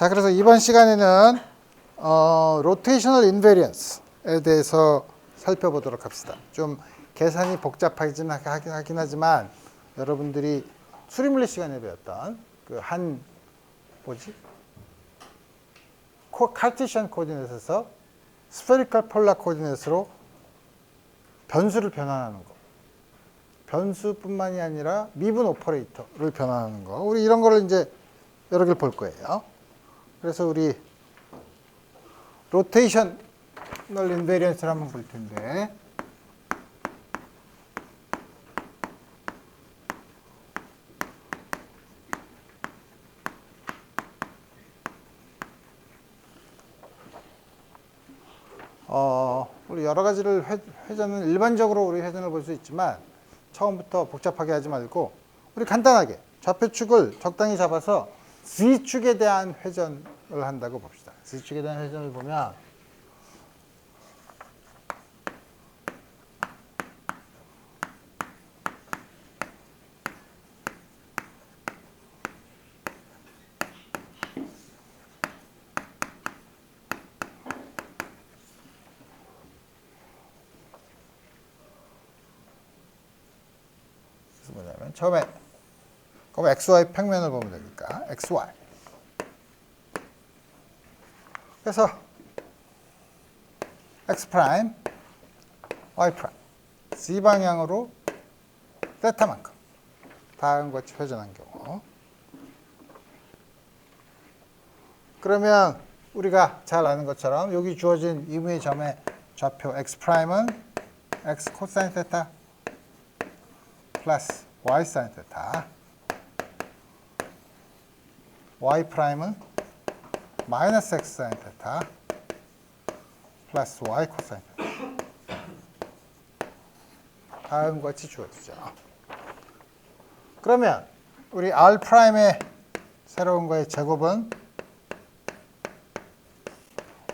자, 그래서 이번 시간에는 로테이셔널 인베리언스에 대해서 살펴보도록 합시다. 좀 계산이 복잡하긴 하지만 여러분들이 수리물리 시간에 배웠던 그 카르티시안 코디네이트에서 스페리컬 폴라 코디네이트로 변수를 변환하는 거. 변수뿐만이 아니라 미분 오퍼레이터를 변환하는 거. 우리 이런 거를 이제 여러 개를 볼 거예요. 그래서 우리 로테이셔널 인베리언스를 한번 볼 텐데, 우리 여러 가지를 회전은 일반적으로 우리 회전을 볼 수 있지만 처음부터 복잡하게 하지 말고 우리 간단하게 좌표축을 적당히 잡아서 Z축에 대한 회전을 한다고 봅시다. Z축에 대한 회전을 보면 뭐냐면 처음에 그럼 XY 평면을 보면 되니까 XY. 그래서 X 프라임, Y 프라임, Z 방향으로 세타만큼 다음과 같이 회전한 경우. 그러면 우리가 잘 아는 것처럼 여기 주어진 이무의 점의 좌표 X 프라임은 X 코사인 세타 플러스 Y 사인 세타, Y 프라임은 마이너스 X 사인 세타 플러스 Y 코사인 세타. 다음과 같이 주어지죠. 그러면 우리 R 프라임의 새로운 거의 제곱은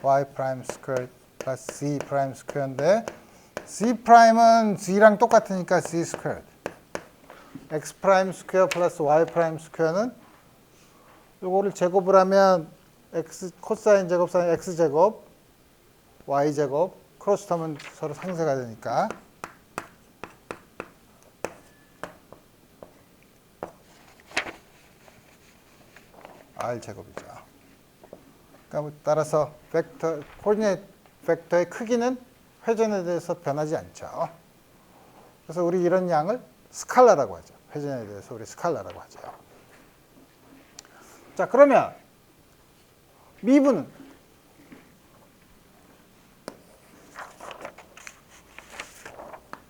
Y 프라임 스퀘어 플러스 Z 프라임 스퀘어인데, Z 프라임은 Z랑 똑같으니까 Z 스퀘어. X 프라임 스퀘어 플러스 Y 프라임 스퀘어는 요거를 제곱을 하면 X 코사인 제곱 사인 X 제곱 Y 제곱 크로스 텀은 서로 상쇄가 되니까 R 제곱이죠. 그러니까 따라서 벡터 코디네이트 벡터의 크기는 회전에 대해서 변하지 않죠. 그래서 우리 이런 양을 스칼라라고 하죠. 회전에 대해서 우리 스칼라라고 하죠. 자, 그러면 미분은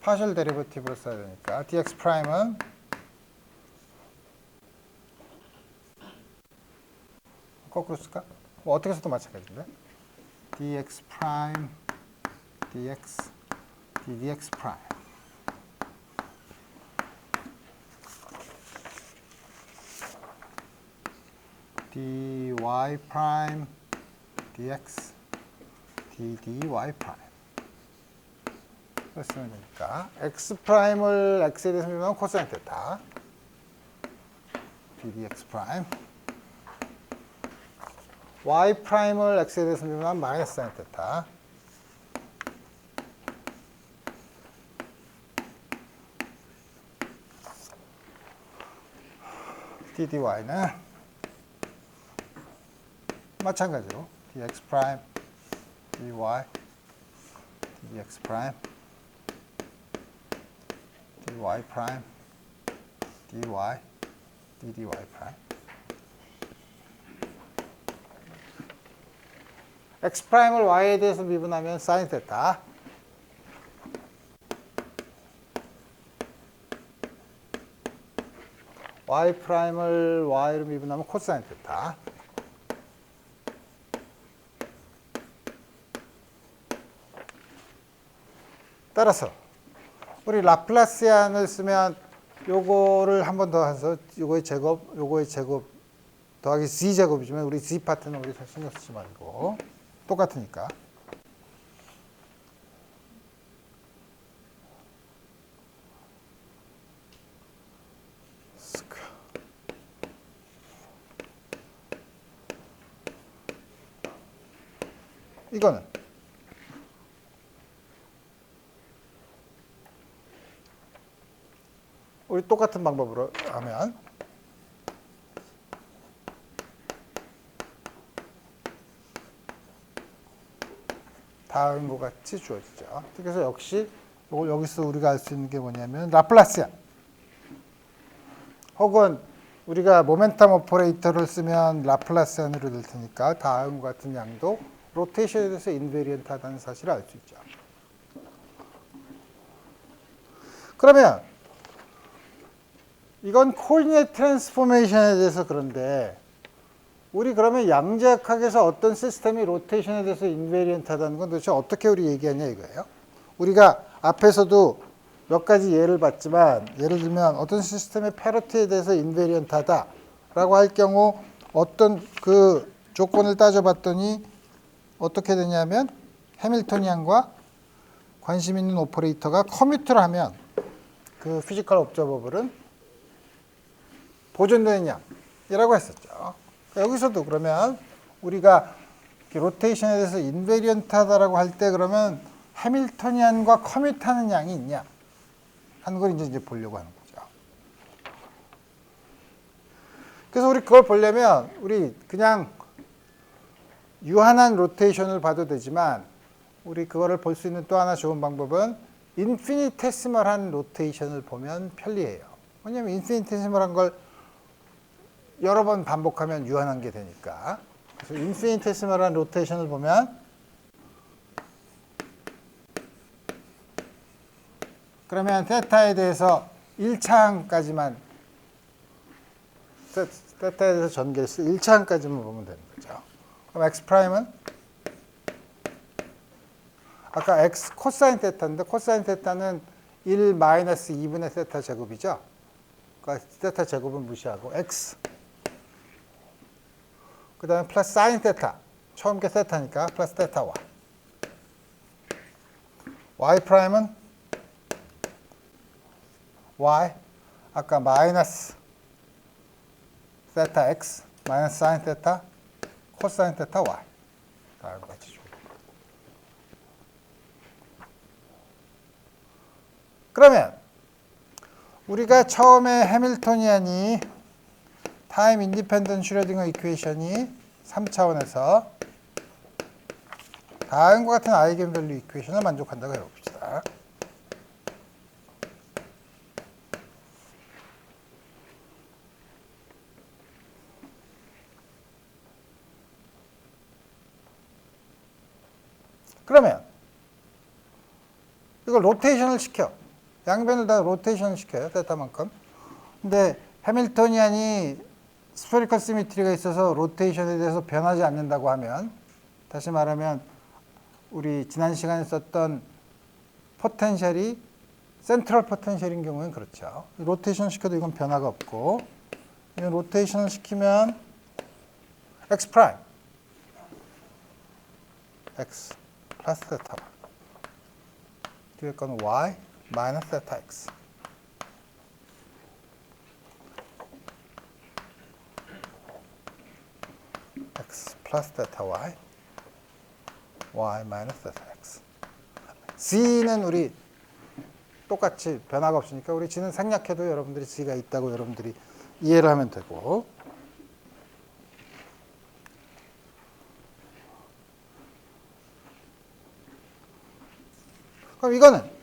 파셜 데리버티브를 써야 되니까 dx 프라임은 거꾸로 쓸까? 뭐 어떻게 써도 마찬가지인데 dx 프라임 dx ddx 프라임 dy 프라임 dx ddy 프라임 쓰면 되니까 x 프라임을 x에 대해서 미분하면 코사인 테타 ddx 프라임, y 프라임을 x에 대해서 미분하면 마이너스 사인 테타 ddy는 마찬가지로 dx 프라임 dy dx 프라임 dy 프라임 dy ddy 프라임. x 프라임을 y에 대해서 미분하면 사인 세타 y 프라임을 y로 미분하면 코사인 세타 따라서 우리 라플라시안을 쓰면 요거를 한 번 더 해서 요거의 제곱 더하기 z 제곱이지만 우리 z 파트는 우리 신경 쓰지 말고 똑같으니까 이거는 우리 똑같은 방법으로 하면 다음과 같이 주어지죠. 그래서 역시 이걸 여기서 우리가 알 수 있는 게 뭐냐면 라플라시안 혹은 우리가 모멘텀 오퍼레이터를 쓰면 라플라시안으로 될 테니까 다음과 같은 양도 로테이션에 대해서 인베리언트하다는 사실을 알 수 있죠. 그러면 이건 코디네이트 트랜스포메이션에 대해서 그런데 우리 그러면 양자역학에서 어떤 시스템이 로테이션에 대해서 인베리언트하다는 건 도대체 어떻게 우리 얘기하냐 이거예요. 우리가 앞에서도 몇 가지 예를 봤지만 예를 들면 어떤 시스템의 패러티에 대해서 인베리언트하다라고 할 경우 어떤 그 조건을 따져봤더니 어떻게 되냐면 해밀토니안과 관심 있는 오퍼레이터가 커뮤트를 하면 그 피지컬 옵저버블은 보존되는 양이라고 했었죠. 여기서도 그러면 우리가 로테이션에 대해서 인베리언트하다라고 할 때 그러면 해밀토니안과 커뮤트하는 양이 있냐 하는 걸 이제 보려고 하는 거죠. 그래서 우리 그걸 보려면 우리 그냥 유한한 로테이션을 봐도 되지만 우리 그거를 볼 수 있는 또 하나 좋은 방법은 인피니테시멀한 로테이션을 보면 편리해요. 왜냐하면 인피니테시멀한 걸 여러 번 반복하면 유한한 게 되니까. 그래서 인피니테시멀한 로테이션을 보면 그러면 세타에 대해서 1차항까지만 세타에 대해서 전개해서 1차항까지만 보면 되는 거죠. 그럼 X'은 아까 X 코사인 세타인데 코사인 세타는 1 마이너스 2분의 세타 제곱이죠. 그러니까 세타 제곱은 무시하고 X 그 다음에 플러스 사인 세타 처음 게 세타니까 플러스 세타 Y Y 프라임은 Y 아까 마이너스 세타 X 마이너스 사인 세타 코사인 세타 Y 다음과 같이 줘. 그러면 우리가 처음에 해밀토니안이 타임 인디펜던트 슈레딩거 이퀘이션이 3차원에서 다음과 같은 아이겐밸류 이퀘이션을 만족한다고 해봅시다. 그러면 이걸 로테이션을 시켜. 양변을 다 로테이션을 시켜요. 세타만큼. 근데 해밀토니안이 스페리컬 시미트리가 있어서 로테이션에 대해서 변하지 않는다고 하면 다시 말하면 우리 지난 시간에 썼던 포텐셜이 센트럴 포텐셜인 경우는 그렇죠. 로테이션 시켜도 이건 변화가 없고 이건 로테이션을 시키면 X 프라임 X 플러스 세타 뒤에 거는 Y 마이너스 세타 X X 플러스 세타 Y Y 마이너스 세타 X G는 우리 똑같이 변화가 없으니까 우리 G는 생략해도 여러분들이 G가 있다고 여러분들이 이해를 하면 되고 그럼 이거는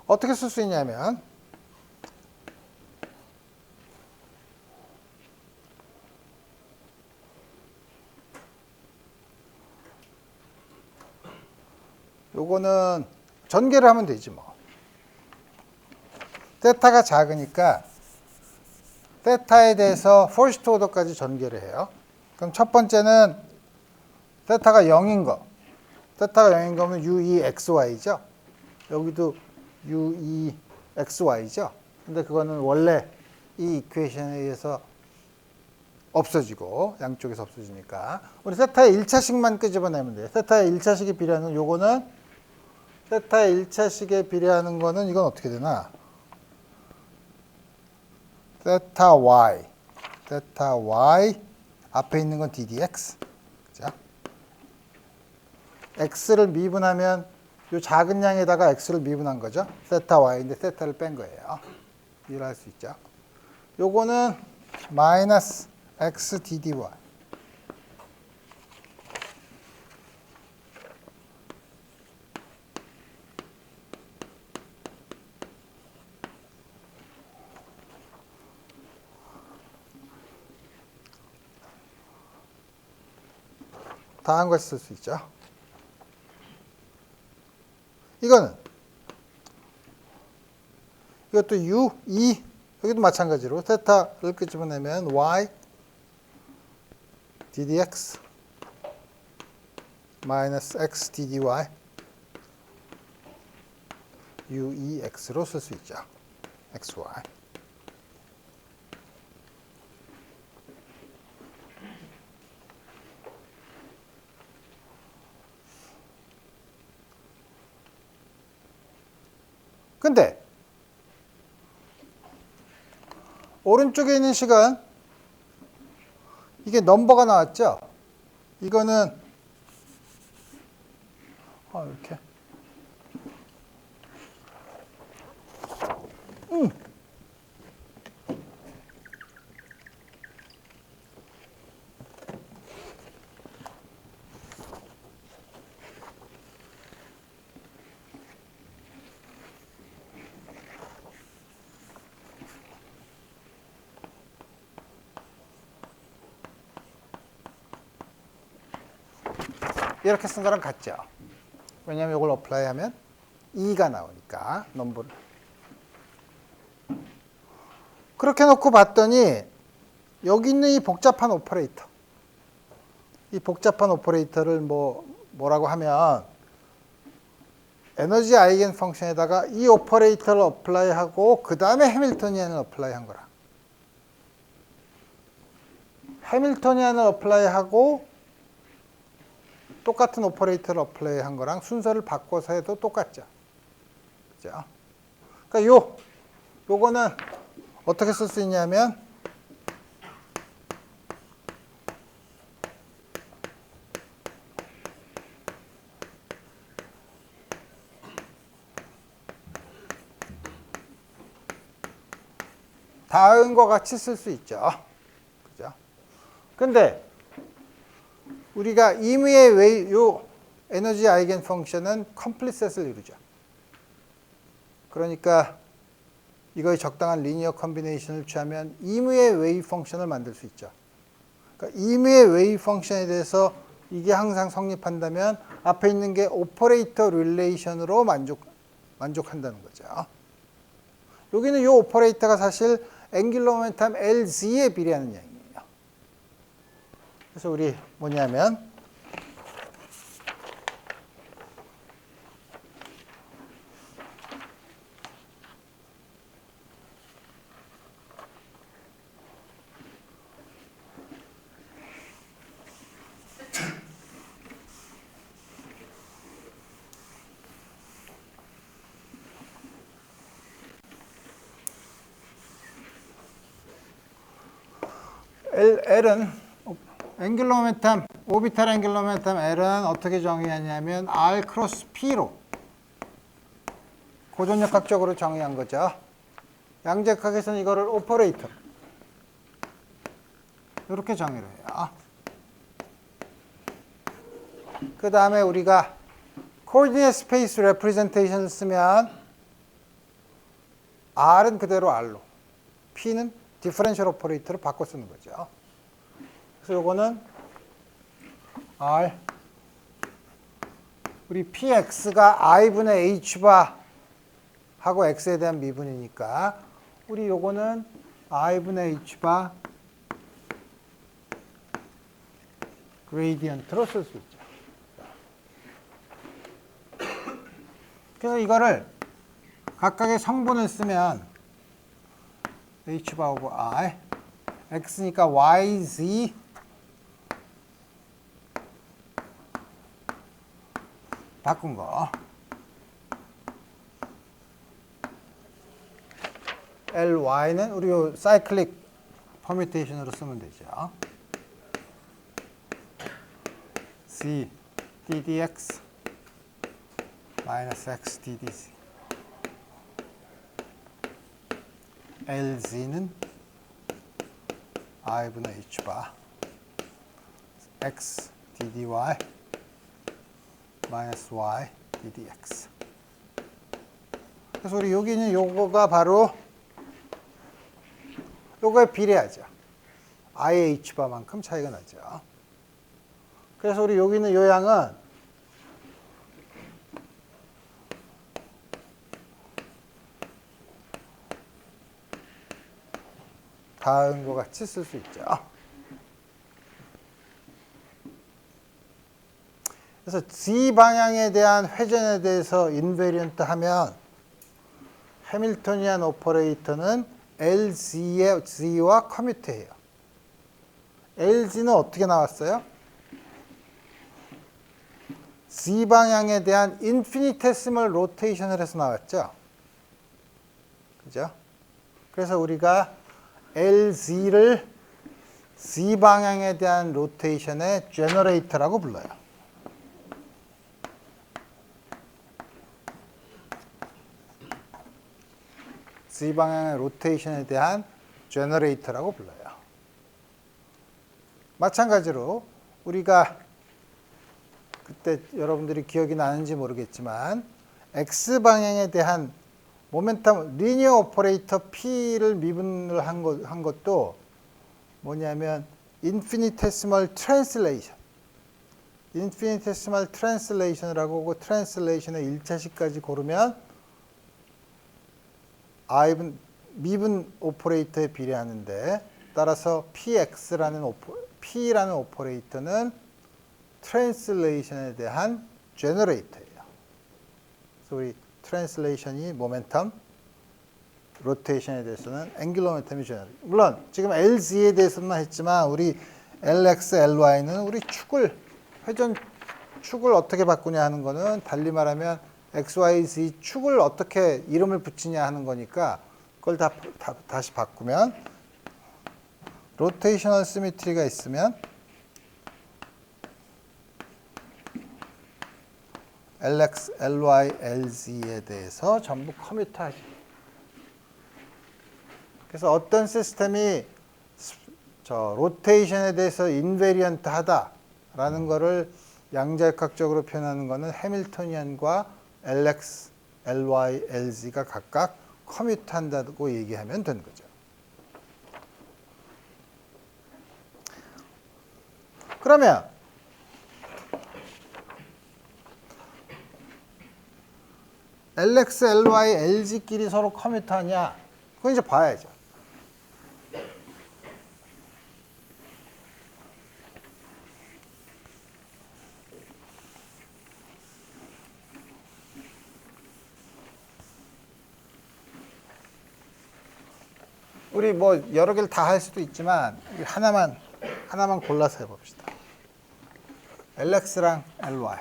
어떻게 쓸 수 있냐면 요거는 전개를 하면 되지 뭐. 세타가 작으니까 세타에 대해서 퍼스트 오더까지 전개를 해요. 그럼 첫 번째는 세타가 0인 거. 세타가 0인 거면 U2XY죠. 여기도 U2XY죠. 근데 그거는 원래 이 이퀘이션에 의해서 없어지고 양쪽에서 없어지니까 우리 세타의 1차식만 끄집어내면 돼요. 세타의 1차식이 필요한 요거는 세타의 1차식에 비례하는 거는 이건 어떻게 되나? 세타 y, 세타 y 앞에 있는 건 ddx. 그죠? x를 미분하면 이 작은 양에다가 x를 미분한 거죠. 세타 y인데 세타를 뺀 거예요. 이해할 수 있죠? 요거는 마이너스 x ddy. 다한 걸 쓸 수 있죠. 이거는 이것도 u, 2 여기도 마찬가지로 세타를 끄집어내면 y ddx 마이너스 x ddy u2x로 쓸 수 있죠. xy. 근데 오른쪽에 있는 식은 이게 넘버가 나왔죠? 이거는 이렇게 이렇게 쓴 거랑 같죠. 왜냐하면 이걸 어플라이 하면 2가 나오니까 넘버를. 그렇게 놓고 봤더니 여기 있는 이 복잡한 오퍼레이터. 이 복잡한 오퍼레이터를 뭐라고 하면 에너지 아이겐 펑션에다가 이 오퍼레이터를 어플라이 하고 그 다음에 해밀토니안을 어플라이 한 거라. 해밀토니안을 어플라이 하고 똑같은 오퍼레이터를 어플라이 한 거랑 순서를 바꿔서 해도 똑같죠. 그죠? 그러니까 요거는 어떻게 쓸 수 있냐면 다음과 같이 쓸 수 있죠. 그죠? 근데 우리가 임의의 요 에너지 아이겐 펑션은 컴플리셋을 이루죠. 그러니까 이거의 적당한 리니어 컨비네이션을 취하면 임의의 웨이브 펑션을 만들 수 있죠. 그러니까 임의의 웨이브 펑션에 대해서 이게 항상 성립한다면 앞에 있는 게 오퍼레이터 릴레이션으로 만족한다는 거죠. 여기는 이 오퍼레이터가 사실 앵귤러 모멘텀 LZ에 비례하는 양이에요. 그래서 우리 뭐냐면 L은 앵귤러 모멘텀, 오비탈 앵귤러 모멘텀 L은 어떻게 정의하냐면 R 크로스 P로 고전역학적으로 정의한 거죠. 양자역학에서는 이거를 오퍼레이터 이렇게 정의를 해요. 그 다음에 우리가 코디네이트 스페이스 레프레젠테이션을 쓰면 R은 그대로 R로, P는 디퍼런셜 오퍼레이터로 바꿔 쓰는 거죠. 그래서 요거는 R 우리 PX가 I분의 H바 하고 X에 대한 미분이니까 우리 요거는 I분의 H바 그레이디언트로 쓸 수 있죠. 그래서 이거를 각각의 성분을 쓰면 H바 오브 I X니까 YZ 바꾼 거. ly는 우리 요 사이클릭 퍼뮤테이션으로 쓰면 되죠. c ddx 마이너스 x ddz lz는 i분의 h바 x ddy 마이너스 y ddx. 그래서 우리 여기는 요거가 바로 요거에 비례하죠. i의 h바만큼 차이가 나죠. 그래서 우리 여기 있는 요 양은 다음과 같이 쓸 수 있죠. 그래서 z 방향에 대한 회전에 대해서 인베리언트 하면 해밀토니안 오퍼레이터는 LZ의 Z와 커뮤트해요. LZ는 어떻게 나왔어요? Z 방향에 대한 인피니테시멀 로테이션을 해서 나왔죠. 그죠? 그래서 우리가 LZ를 Z 방향에 대한 로테이션의 제너레이터라고 불러요. Z 방향의 로테이션에 대한 제너레이터라고 불러요. 마찬가지로 우리가 그때 여러분들이 기억이 나는지 모르겠지만 X 방향에 대한 모멘텀 리니어 오퍼레이터 P를 미분을 한 것도 뭐냐면 인피니테시멀 트랜슬레이션. 인피니테시멀 트랜슬레이션이라고 하고 트랜슬레이션의 1차식까지 고르면 I분 미분 오퍼레이터에 비례하는데 따라서 P라는 오퍼레이터는 트랜슬레이션에 대한 제너레이터예요. 그래서 우리 트랜슬레이션이 모멘텀, 로테이션에 대해서는 앵귤러 모멘텀이 제너레이터. 물론 지금 LZ에 대해서만 했지만 우리 LX, LY는 우리 회전 축을 어떻게 바꾸냐 하는 거는 달리 말하면 XYZ 축을 어떻게 이름을 붙이냐 하는 거니까 그걸 다시 바꾸면 로테이셔널 시미트리가 있으면 LX, LY, LZ에 대해서 전부 커뮤트하지. 그래서 어떤 시스템이 로테이션에 대해서 인베리언트 하다라는 거를 양자역학적으로 표현하는 거는 해밀토니안과 LX, LY, LZ가 각각 커뮤트한다고 얘기하면 되는 거죠. 그러면 LX, LY, LZ끼리 서로 커뮤트하냐? 그건 이제 봐야죠. 우리 뭐 여러 개를 다 할 수도 있지만 하나만 골라서 해봅시다. LX랑 LY.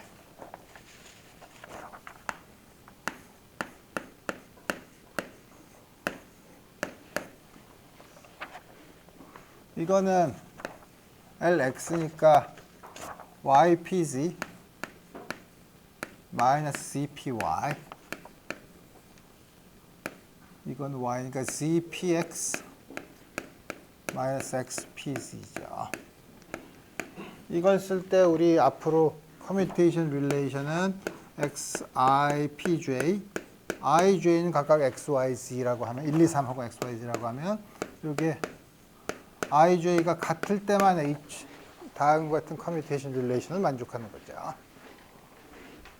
이거는 LX니까 YPZ 마이너스 CPY. 이건 Y니까 ZPX 마이너스 XPZ죠. 이걸 쓸 때 우리 앞으로 커뮤테이션 릴레이션은 XIPJ, IJ는 각각 XYZ라고 하면 1, 2, 3하고 XYZ라고 하면 이게 IJ가 같을 때만 다음과 같은 커뮤테이션 릴레이션을 만족하는 거죠.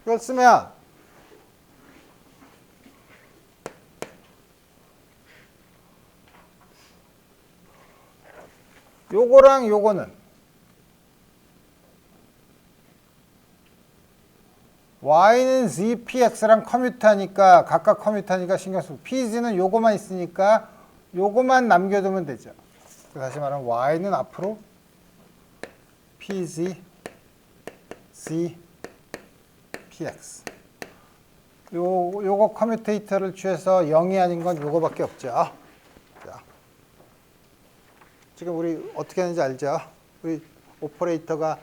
이걸 쓰면 요거랑 요거는 Y는 ZPX랑 커뮤트하니까 각각 커뮤트하니까 신경 쓰고 PZ는 요거만 있으니까 요거만 남겨두면 되죠. 다시 말하면 Y는 앞으로 PZ, Z, PX. 요거 커뮤테이터를 취해서 0이 아닌 건 요거밖에 없죠. 지금 우리 어떻게 하는지 알죠? 우리 오퍼레이터가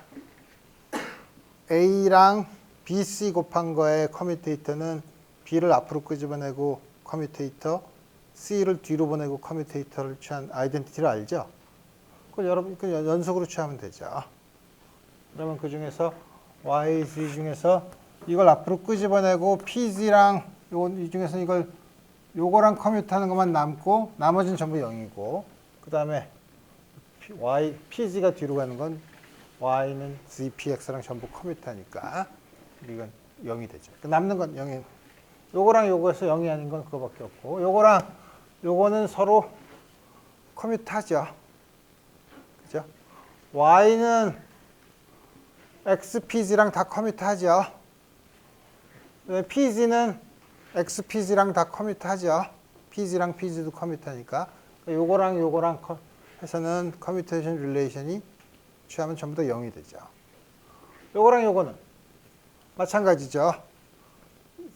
A랑 BC 곱한 거에 커뮤테이터는 B를 앞으로 끄집어내고 커뮤테이터, C를 뒤로 보내고 커뮤테이터를 취한 아이덴티티를 알죠? 그걸 여러분 그 연속으로 취하면 되죠. 그러면 그 중에서 YZ 중에서 이걸 앞으로 끄집어내고 PZ랑 이 중에서 요거랑 커뮤트하는 것만 남고 나머지는 전부 0이고 그 다음에 PZ가 뒤로 가는 건 Y는 ZPX랑 전부 커뮤트하니까 이건 0이 되죠. 남는 건 0이. 요거랑 요거에서 0이 아닌 건 그거밖에 없고 요거랑 요거는 서로 커뮤트하죠. 그죠? Y는 XPZ랑 다 커뮤트하죠. PZ는 XPZ랑 다 커뮤트하죠. PZ랑 PZ도 커뮤트하니까 요거랑 요거랑 해서는 커뮤테이션 릴레이션이 취하면 전부 다 0이 되죠. 요거랑 요거는 마찬가지죠.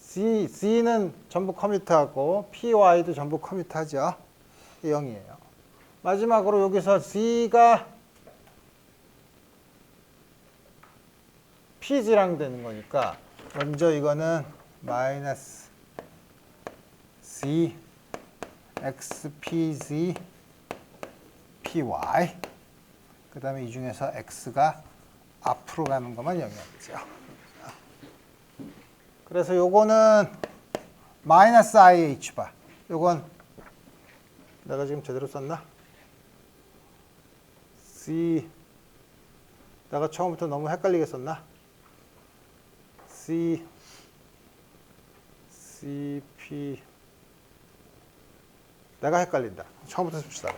Z는 전부 커뮤트하고 PY도 전부 커뮤트하죠. 0이에요. 마지막으로 여기서 Z가 PZ랑 되는 거니까 먼저 이거는 마이너스 Z XPZ PY 그 다음에 이 중에서 X가 앞으로 가는 것만 영향이죠. 그래서 요거는 마이너스 IH 바. 요건 내가 지금 제대로 썼나? C 내가 처음부터 너무 헷갈리게 썼나? CP 내가 헷갈린다. 처음부터 씁시다.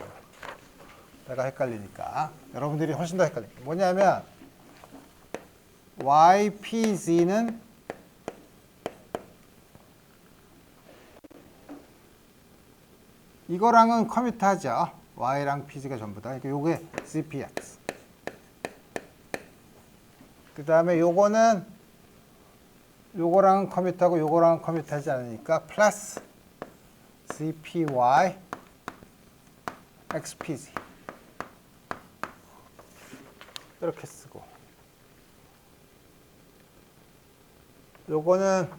내가 헷갈리니까 여러분들이 훨씬 더 헷갈립니다. 뭐냐면 YPZ는 이거랑은 커뮤트하죠. Y랑 PZ가 전부 다. 그러니까 요게 CPX. 그 다음에 요거는 요거랑은 커뮤트하고 요거랑은 커뮤트하지 않으니까 플러스 CPY XPZ 이렇게 쓰고 요거는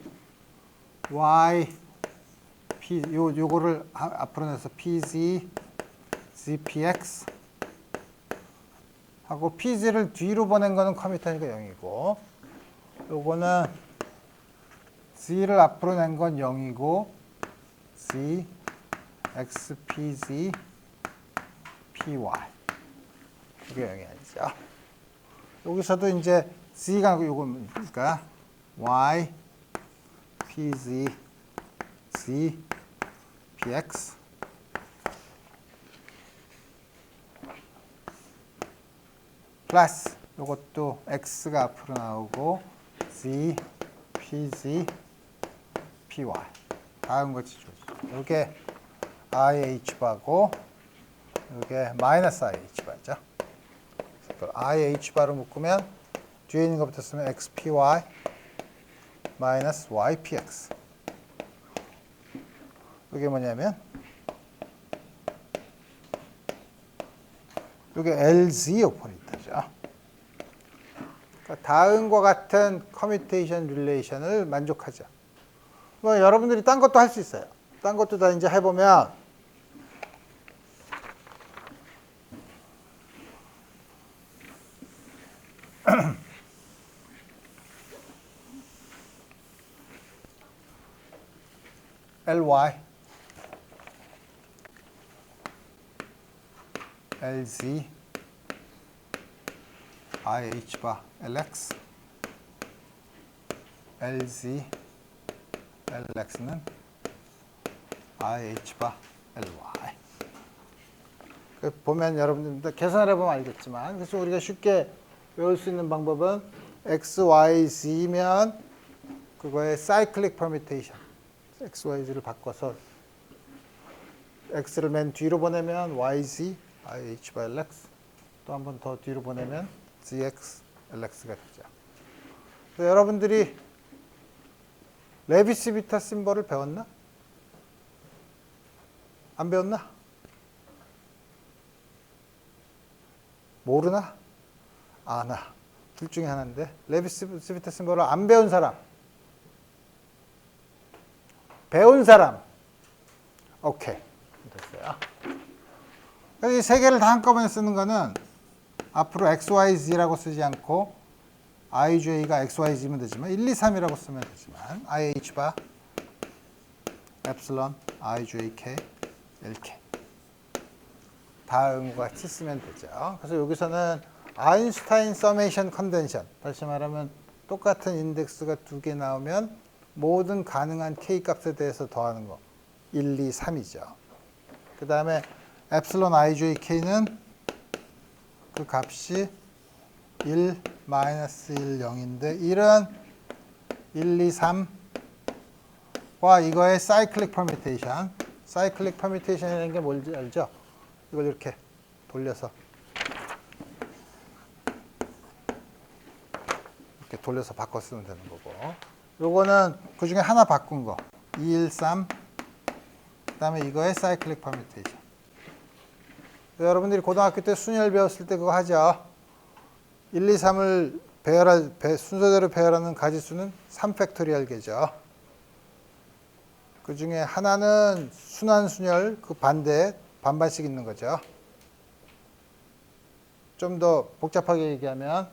요거를 앞으로 내서 PZ ZPX 하고 PZ를 뒤로 보낸 거는 커뮤트하니까 0이고 요거는 Z를 앞으로 낸 건 0이고 Z XPZ PY 이게 0이 아니죠. 여기서도 이제 Z가 요거니까 Y PZ Z PX 플러스 요것도 X가 앞으로 나오고 Z PZ PY 다음 같이 주어지죠. 이게 IH 바고 이게 마이너스 IH 바죠. IH 바로 묶으면 뒤에 있는 것부터 쓰면 XPY 마이너스 YPX 이게 뭐냐면 이게 LZ 오퍼레이터죠. 그러니까 다음과 같은 커뮤테이션 릴레이션을 만족하죠. 뭐 여러분들이 딴 것도 할 수 있어요. 딴 것도 다 이제 해보면 LY LZ IH 바 LX LZ LX는 IH 바 LY 보면 여러분들 계산을 해보면 알겠지만 그래서 우리가 쉽게 외울 수 있는 방법은 X, Y, Z면 그거의 사이클릭 퍼뮤테이션 X, Y, Z를 바꿔서 X를 맨 뒤로 보내면 YZ IH 바 LX 또 한 번 더 뒤로 보내면 ZX LX가 되죠. 그래서 여러분들이 레비스 비타 심벌을 배웠나? 안 배웠나? 모르나? 아나. 둘 중에 하나인데. 레비스-비테센버를 안 배운 사람. 배운 사람. 오케이. 됐어요. 그래서 이 세 개를 다 한꺼번에 쓰는 거는 앞으로 XYZ라고 쓰지 않고 IJ가 XYZ면 되지만 1, 2, 3이라고 쓰면 되지만 IH바 엡실론 IJK LK 다음과 같이 쓰면 되죠. 그래서 여기서는 아인슈타인 서메이션 컨벤션, 다시 말하면 똑같은 인덱스가 두 개 나오면 모든 가능한 K 값에 대해서 더하는 거 1, 2, 3이죠. 그 다음에 엡실론 IJK는 그 값이 1, 마이너스 1, 0인데 1은 1, 2, 3와 이거의 사이클릭 퍼뮤테이션. 사이클릭 퍼뮤테이션이라는 게 뭔지 알죠? 이걸 이렇게 돌려서 이렇게 돌려서 바꿔 쓰면 되는 거고, 요거는 그 중에 하나 바꾼 거 2, 1, 3, 그 다음에 이거의 사이클릭 퍼뮤테이션. 여러분들이 고등학교 때 순열 배웠을 때 그거 하죠. 1, 2, 3을 순서대로 배열하는 가지수는 3팩토리얼 개죠. 그 중에 하나는 순환순열, 그 반대에 반반씩 있는 거죠. 좀 더 복잡하게 얘기하면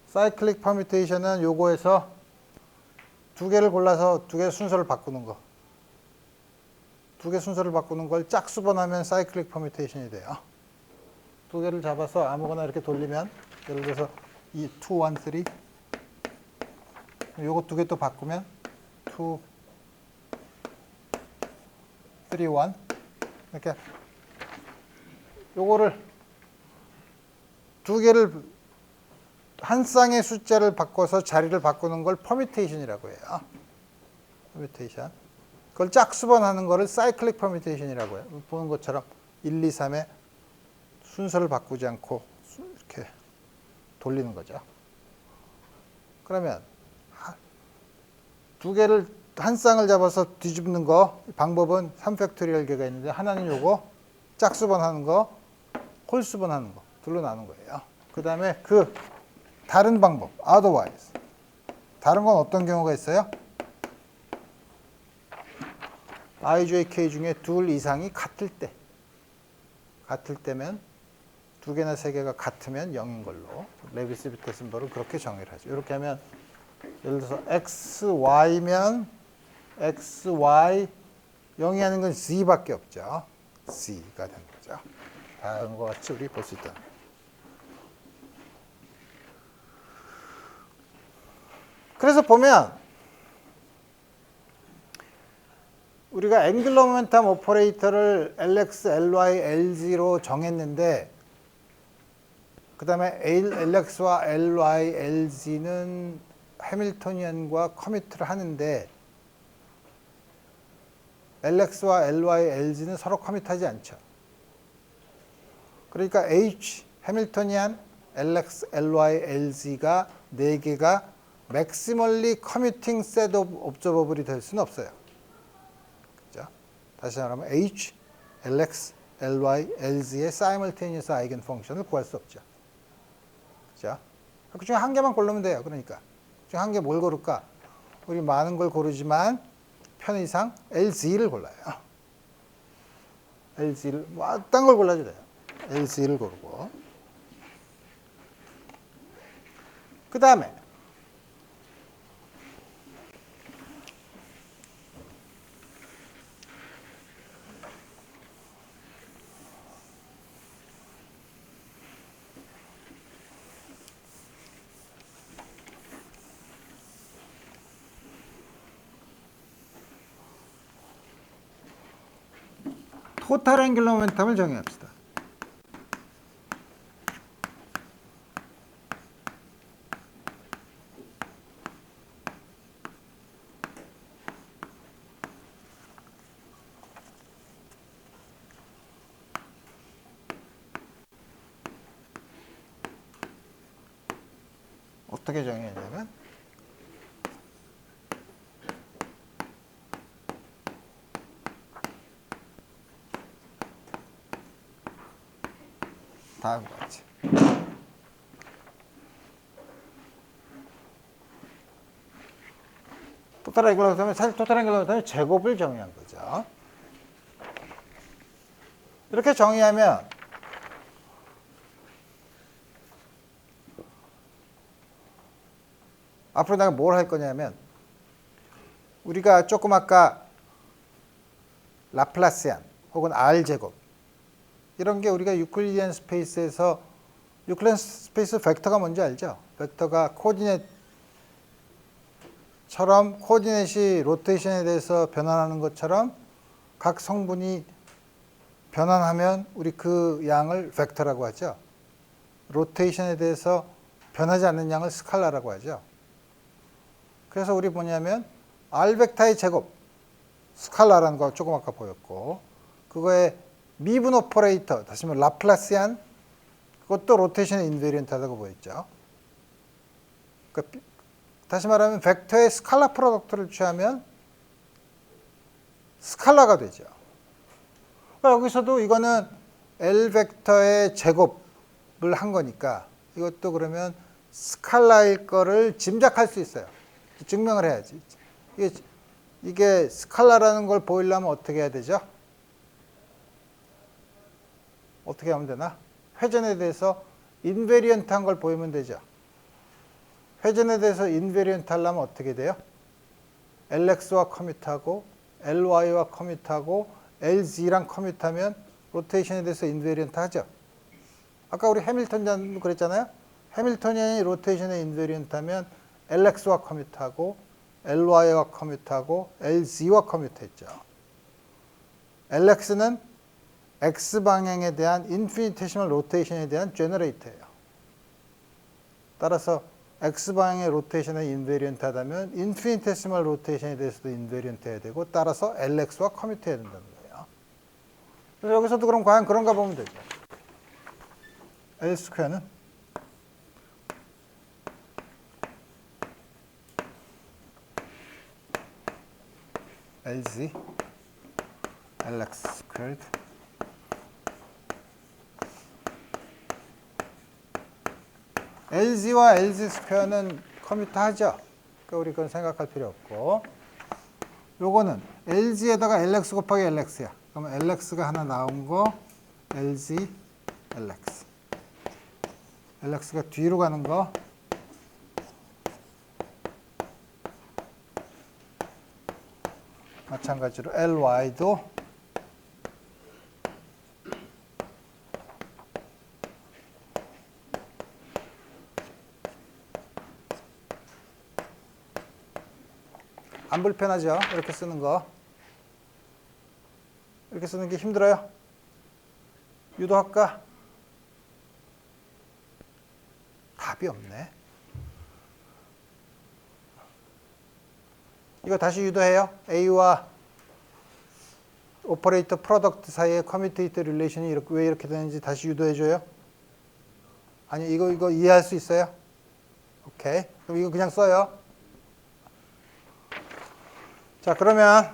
사이클릭 퍼뮤테이션은 요거에서 두 개를 골라서 두 개 순서를 바꾸는 거. 두 개 순서를 바꾸는 걸 짝수번하면 사이클릭 퍼뮤테이션이 돼요. 두 개를 잡아서 아무거나 이렇게 돌리면, 예를 들어서 이 2, 1, 3 요거 두 개 또 바꾸면 2, 3, 1 이렇게 요거를 두 개를 한 쌍의 숫자를 바꿔서 자리를 바꾸는 걸 퍼뮤테이션이라고 해요. 퍼뮤테이션. 그걸 짝수번하는 거를 사이클릭 퍼뮤테이션이라고 해요. 보는 것처럼 1, 2, 3의 순서를 바꾸지 않고 이렇게 돌리는 거죠. 그러면 두 개를 한 쌍을 잡아서 뒤집는 거 방법은 3팩토리얼 개가 있는데, 하나는 요거 짝수번하는 거, 홀수번하는 거 둘로 나눈 거예요. 그 다음에 그 다른 방법, otherwise. 다른 건 어떤 경우가 있어요? IJK 중에 둘 이상이 같을 때면, 두 개나 세 개가 같으면 0인 걸로 레비스-비테센버를 그렇게 정의를 하죠. 이렇게 하면 예를 들어서 XY면 XY 0이 하는 건 Z밖에 없죠. Z가 되는 거죠. 다음과 같이 우리 볼 수 있다. 그래서 보면 우리가 앵글러 모멘텀 오퍼레이터를 LX, LY, LZ로 정했는데, 그 다음에 LX와 LY, LZ는 해밀토니언과 커뮤트를 하는데, LX와 LY, LZ는 서로 커뮤트하지 않죠. 그러니까 H, 해밀토니안, LX, LY, LZ가 4개가 맥시멀리 커뮤팅 셋 오브 옵저버블이 될 수는 없어요. 그죠? 다시 말하면 H, LX, LY, LZ의 사이멀테니어스 아이겐 펑션을 구할 수 없죠. 그죠? 그 중에 한 개만 고르면 돼요. 그러니까 그 중에 한 개 뭘 고를까? 우리 많은 걸 고르지만 편의상 LZ를 골라요. LZ를 뭐 딴 걸 골라도 돼요. LZ를 고르고, 그 다음에 토탈 앵귤러 모멘텀을 정의합시다. 어떻게 정의하냐면, 다음 거지. 토탈 앵글러 메터드는 사실 토탈 앵글러 메터드는 제곱을 정의한 거죠. 이렇게 정의하면 앞으로 내가 뭘 할 거냐면 우리가 조금 아까 라플라시안 혹은 R제곱 이런 게 우리가 유클리디안 스페이스에서 유클리디안 스페이스 벡터가 뭔지 알죠? 벡터가 코디네이트이 로테이션에 대해서 변환하는 것처럼 각 성분이 변환하면 우리 그 양을 벡터라고 하죠. 로테이션에 대해서 변하지 않는 양을 스칼라라고 하죠. 그래서 우리 뭐냐면 R 벡터의 제곱 스칼라라는 거 조금 아까 보였고 그거에 미분 오퍼레이터 다시 말해 라플라시안 그것도 로테이션 인베리언트하다고 보였죠. 그러니까 다시 말하면 벡터의 스칼라 프로덕트를 취하면 스칼라가 되죠. 그러니까 여기서도 이거는 L 벡터의 제곱을 한 거니까 이것도 그러면 스칼라일 거를 짐작할 수 있어요. 증명을 해야지. 이게 스칼라라는 걸 보이려면 어떻게 해야 되죠? 어떻게 하면 되나? 회전에 대해서 인베리언트한 걸 보이면 되죠. 회전에 대해서 인베리언트 하려면 어떻게 돼요? LX와 커밋하고 LY와 커밋하고 LZ랑 커밋하면 로테이션에 대해서 인베리언트 하죠. 아까 우리 해밀턴이안도 그랬잖아요. 해밀턴이안이 로테이션에 인베리언트 하면 LX와 커밋하고 LY와 커밋하고 LZ와 커밋했죠. LX는 X방향에 대한 인피니테시멀 로테이션에 대한 제너레이터예요. 따라서 X방향의 로테이션에 인베리언트 하다면 인피니테시멀 로테이션에 대해서도 인베리언트 해야 되고 따라서 LX와 커밋 해야 된다는 거예요. 그래서 여기서도 그럼 과연 그런가 보면 되죠. L 스퀘어는 LZ LX 스퀘어드 LZ와 LZ 스퀘어는 커뮤트 하죠. 그러니까 우리 그건 생각할 필요 없고 요거는 LZ에다가 LX 곱하기 LX야. 그러면 LX가 하나 나온 거 LZ LX LX가 뒤로 가는 거 마찬가지로 LY도 안 불편하죠? 이렇게 쓰는 거. 이렇게 쓰는 게 힘들어요? 유도할까? 답이 없네. 이거 다시 유도해요. A와 오퍼레이터 프로덕트 사이의 커뮤테이터 릴레이션이 왜 이렇게 되는지 다시 유도해줘요. 아니 이거 이해할 수 있어요? 오케이. 그럼 이거 그냥 써요. 자 그러면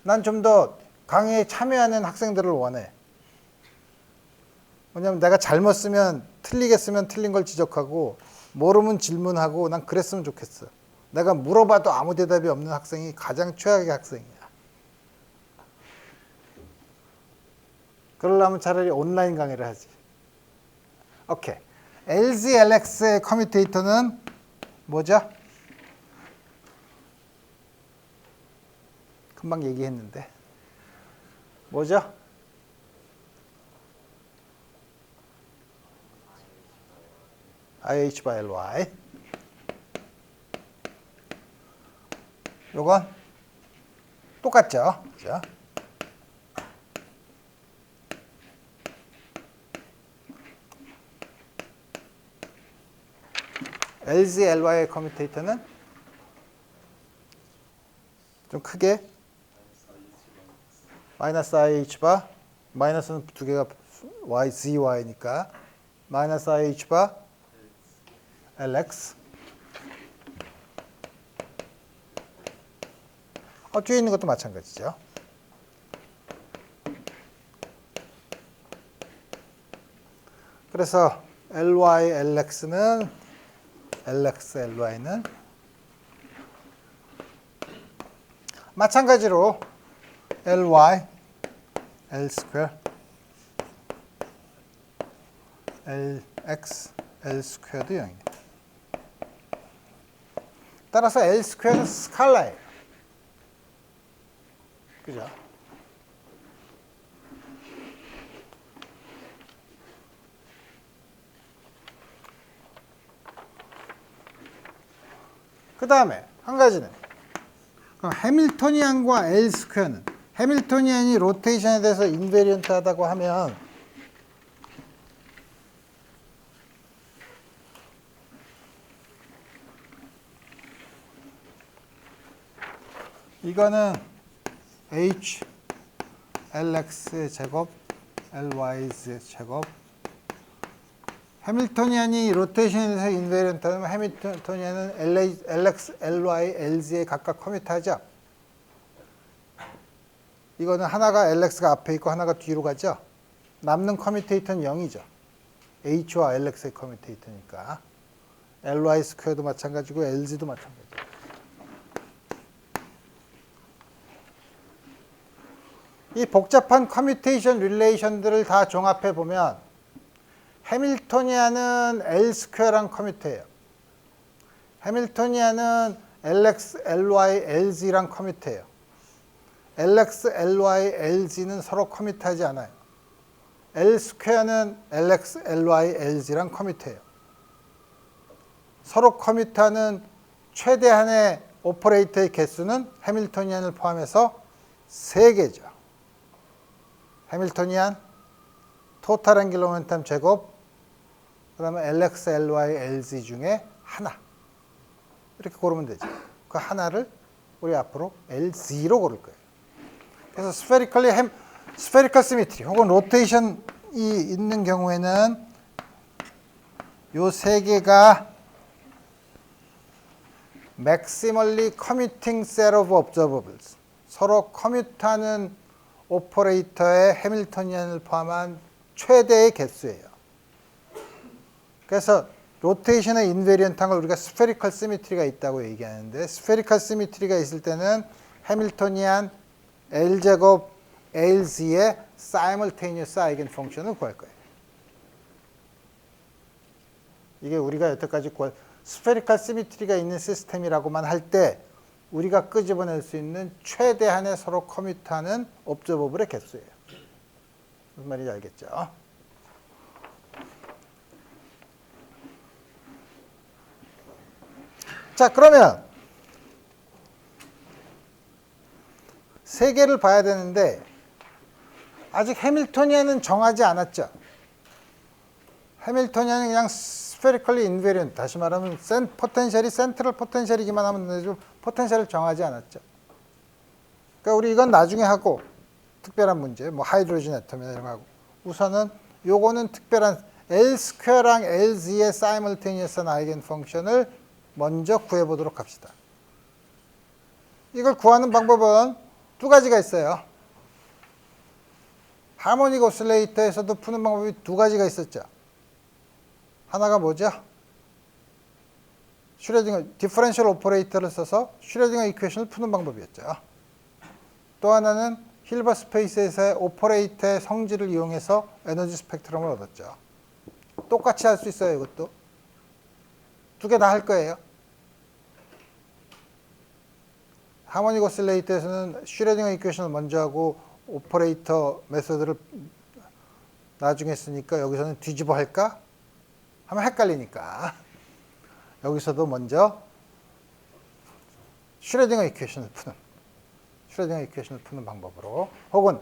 난 좀 더 강의에 참여하는 학생들을 원해. 왜냐면 내가 잘못 쓰면 틀리게 쓰면 틀린 걸 지적하고 모르면 질문하고 난 그랬으면 좋겠어. 내가 물어봐도 아무 대답이 없는 학생이 가장 최악의 학생이야. 그러려면 차라리 온라인 강의를 하지. 오케이. LZ, LX의 커뮤테이터는 뭐죠? 금방 얘기했는데. 뭐죠? IH by LY. 요건 똑같죠? 그죠? LZ, LY의 커뮤테이터는 좀 크게 마이너스 IH 바 마이너스는 두 개가 Y, ZY니까 마이너스 IH 바 LX 뒤에 있는 것도 마찬가지죠. 그래서 ly, lx는 lx, ly는 마찬가지로 ly, l 스퀘어, lx, l 스퀘어도 0입니다. 따라서 L 스퀘어는 스칼라예요. 그죠? 그 다음에 한 가지는 그럼 해밀토니안과 L 스퀘어는 해밀토니안이 로테이션에 대해서 인베리언트 하다고 하면 이거는 H, LX의 제곱, LY의 제곱. 해밀토니안이 로테이션에서 인베리언트 하면 해밀토니안은 LX, LY, LZ에 각각 커미트하죠. 이거는 하나가 LX가 앞에 있고 하나가 뒤로 가죠. 남는 커뮤테이터는 0이죠. H와 LX의 커뮤테이터니까. LY 스퀘어도 마찬가지고 LZ도 마찬가지고. 이 복잡한 커뮤테이션 릴레이션들을 다 종합해 보면 해밀토니안은 L 스퀘어랑 커뮤트해요. 해밀토니안은 LX, LY, LZ랑 커뮤트해요. LX, LY, LZ는 서로 커뮤트하지 않아요. L 스퀘어는 LX, LY, LZ랑 커뮤트해요. 서로 커뮤트하는 최대한의 오퍼레이터의 개수는 해밀토니안을 포함해서 3개죠. 해밀토니안, 토탈 앵귤러 모멘텀 제곱, 그 다음에 LX, LY, LZ 중에 하나. 이렇게 고르면 되죠. 그 하나를 우리 앞으로 LZ로 고를 거예요. 그래서 스페리컬 시미트리 혹은 로테이션이 있는 경우에는 요 세 개가 maximally commuting set of observables, 서로 커뮤트하는 오퍼레이터의 해밀토니안을 포함한 최대의 개수예요. 그래서 로테이션의 인베리언트한 걸 우리가 스페리컬 시미트리가 있다고 얘기하는데, 스페리컬 시미트리가 있을 때는 해밀토니안 L제곱 LZ의 사이멀테니어스 아이겐 펑션을 구할 거예요. 이게 우리가 여태까지 스페리컬 시미트리가 있는 시스템이라고만 할 때 우리가 끄집어낼 수 있는 최대한의 서로 커뮤트하는 옵저버블의 개수예요. 무슨 말인지 알겠죠? 자, 그러면 세 개를 봐야 되는데 아직 해밀토니안은 정하지 않았죠. 해밀토니안은 그냥 스페리컬리 인베리언트, 다시 말하면 포텐셜이 센트럴 포텐셜이기만 하면 되죠. 포텐셜을 정하지 않았죠. 그러니까 우리 이건 나중에 하고, 특별한 문제, 뭐 하이드로진 애텀이나 이런 거 하고, 우선은 요거는 특별한 L 스퀘어랑 LZ의 사이멀테니어스한 아이겐 펑션을 먼저 구해보도록 합시다. 이걸 구하는 방법은 두 가지가 있어요. 하모닉 오실레이터에서도 푸는 방법이 두 가지가 있었죠. 하나가 뭐죠? 슈레딩거 디퍼런셜 오퍼레이터를 써서 슈레딩거 이퀘이션을 푸는 방법이었죠. 또 하나는 힐버 스페이스에서의 오퍼레이터의 성질을 이용해서 에너지 스펙트럼을 얻었죠. 똑같이 할 수 있어요, 이것도. 두 개 다 할 거예요. 하모닉 오실레이터에서는 슈레딩거 이퀘이션을 먼저 하고 오퍼레이터 메소드를 나중에 쓰니까 여기서는 뒤집어 할까? 하면 헷갈리니까 여기서도 먼저 슈레딩거 이퀘이션을 푸는 방법으로, 혹은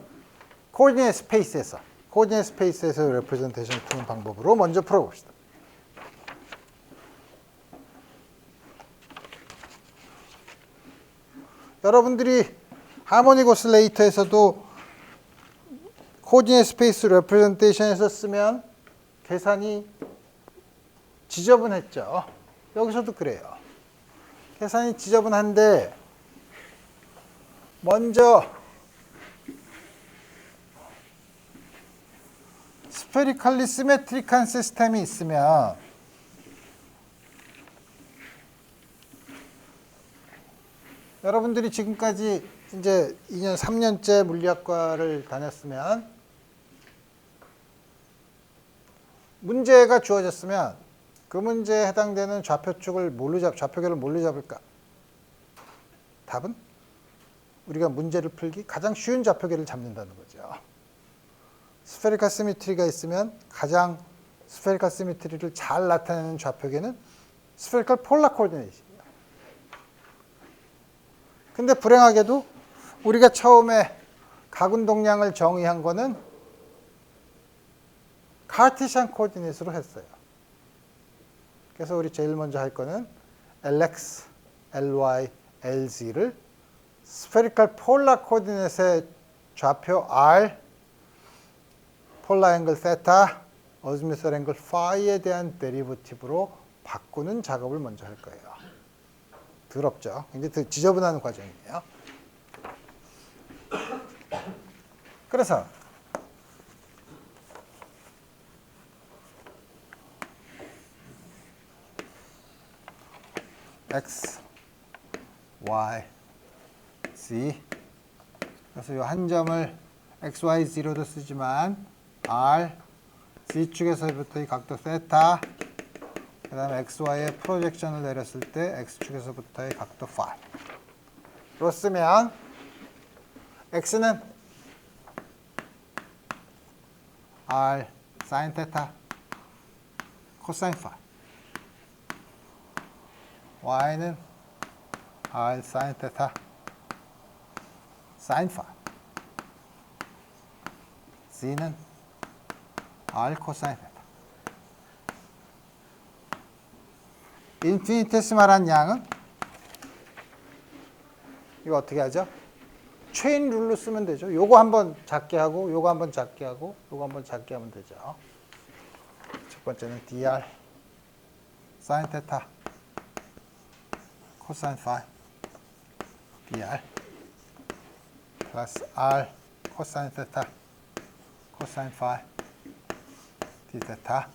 코오디네이트 스페이스에서 레프레젠테이션을 푸는 방법으로 먼저 풀어봅시다. 여러분들이 하모닉 오실레이터에서도 코오디네이트 스페이스 레프레젠테이션에서 쓰면 계산이 지저분했죠. 여기서도 그래요. 계산이 지저분한데 먼저 스페리컬리 시메트릭한 시스템이 있으면 여러분들이 지금까지 이제 2년, 3년째 물리학과를 다녔으면 문제가 주어졌으면 그 문제에 해당되는 좌표축을 좌표계를 뭘로 잡을까? 답은 우리가 문제를 풀기 가장 쉬운 좌표계를 잡는다는 거죠. 스페리컬 시미트리가 있으면 가장 스페리컬 시미트리를 잘 나타내는 좌표계는 스페리컬 폴라 코디네이트예요. 근데 불행하게도 우리가 처음에 가군 동량을 정의한 거는 카르티시안 코디네이트로 했어요. 그래서 우리 제일 먼저 할 거는 LX, LY, LZ를 스페리컬 폴라 코디네이트의 좌표 R, 폴라 앵글 세타, 어즈미설 앵글 파이에 대한 데리버티브로 바꾸는 작업을 먼저 할 거예요. 더럽죠? 굉장히 지저분한 과정이에요. 그래서 X, Y, Z 그래서 이 한 점을 X, Y, Z로도 쓰지만 R, Z축에서부터 이 각도 세타 그 다음에 XY의 프로젝션을 내렸을 때 X축에서부터의 각도 파이로 쓰면 X는 R sin 테타 코사인 파이 Y는 R sin 테타 sin 파이 Z는 R 코사인 테타 인피니테시말한 양은 이거 어떻게 하죠? 체인 룰로 쓰면 되죠. 요거 한번 작게 하고 요거 한번 작게 하고 요거 한번 작게 하면 되죠. 첫 번째는 dr sin 테타 코사인 파이 dr 플러스 r 코사인 테타 코사인 파이 d 테타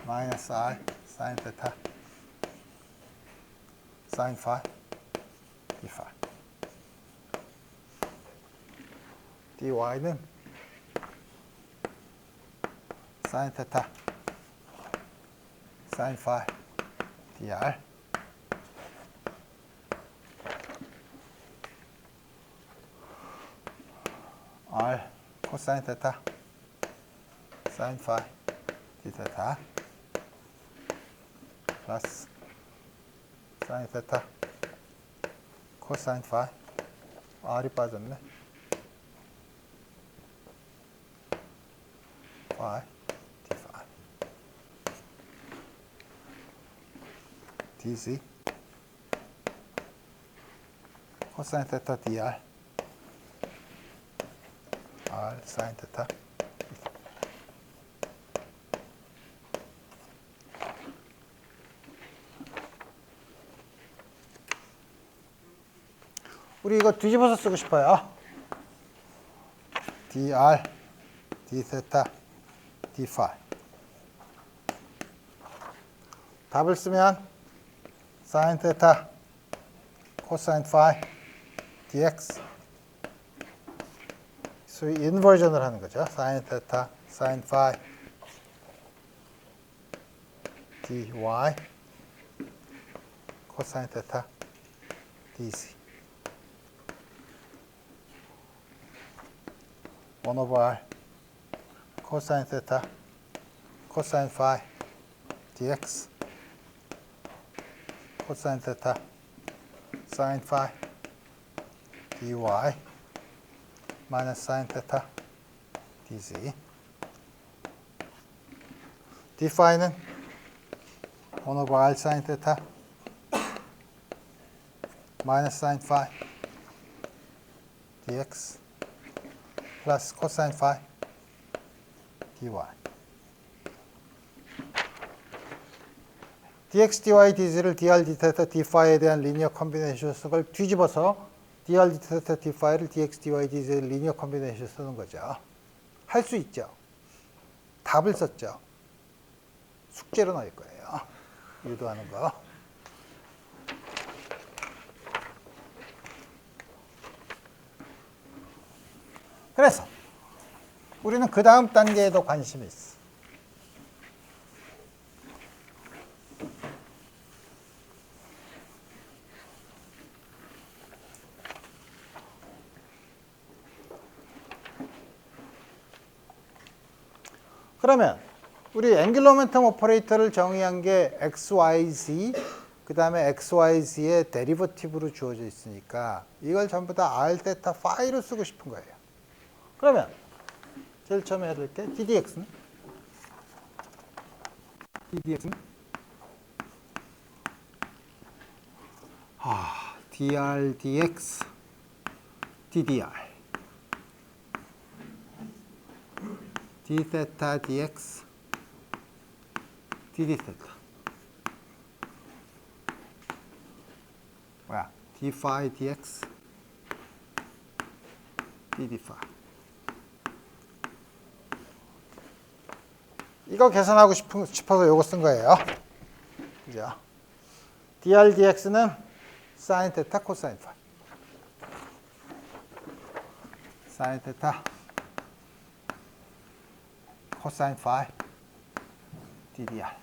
마이너스 r sin 테타 sin 파이 d 파이 dy는 sin 테타 sin 파이 dr r 코사인 테타 sin 파이 d 테타 플러스 sin 테타 코사인 파이 r이 빠졌네. 파이 d 파이 dz 코사인 테타 dr r sin 테타 우리 이거 뒤집어서 쓰고 싶어요. dr d 세타 d 파이 답을 쓰면 sin 테타 코사인 파이 dx 소위 인버전을 하는 거죠. sin 테타 sin 파이 dy 코사인 테타 dz 1 over r 코사인 테타 코사인 파이 dx 코사인 테타 sin 파이 dy 마이너스 sin 테타 dz d 파이는 1 over r sin 테타 마이너스 sin 파이 dx 플러스 코사인 파이 dy dx, dy, dz를 dr, d, θ, d 파이에 대한 리니어 컨비네이션 걸 뒤집어서 dr, dθ, dφ를 dx, dy, dz 리니어 컨비네이션 쓰는 거죠. 할 수 있죠. 답을 썼죠. 숙제로 나올 거예요. 유도하는 거. 그래서 우리는 그 다음 단계에도 관심이 있어. 그러면 우리 앵귤러 모멘텀 오퍼레이터를 정의한 게 XYZ, 그 다음에 XYZ의 데리버티브로 주어져 있으니까 이걸 전부 다 R, θ, 파이로 쓰고 싶은 거예요. 그러면 제일 처음에 해야 될 게 DDX는? dr, dx, ddr dθ, dx, ddθ 뭐야? dφ, dx, ddφ 이거 계산하고 싶어서 요거 쓴 거예요. 그죠? dr, dx는 sin θ, 코사인 φ. sin θ, 코사인 φ, ddr.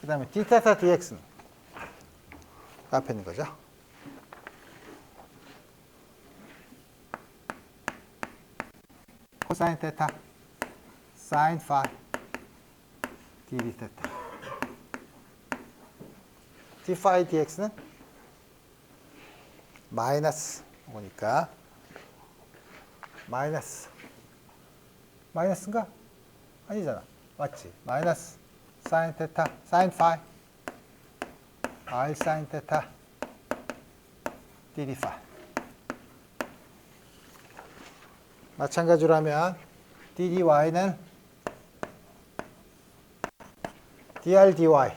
그 다음에 dθ, dx는 앞에 있는 거죠. 코사인 θ, 사인 φ, ddθ. dφ, dx는 마이너스 오니까 마이너스인가? 아니잖아. 맞지? 마이너스 사인 θ, 사인 φ, r 사인 θ, ddφ. 마찬가지로 하면 ddy는 dr, dy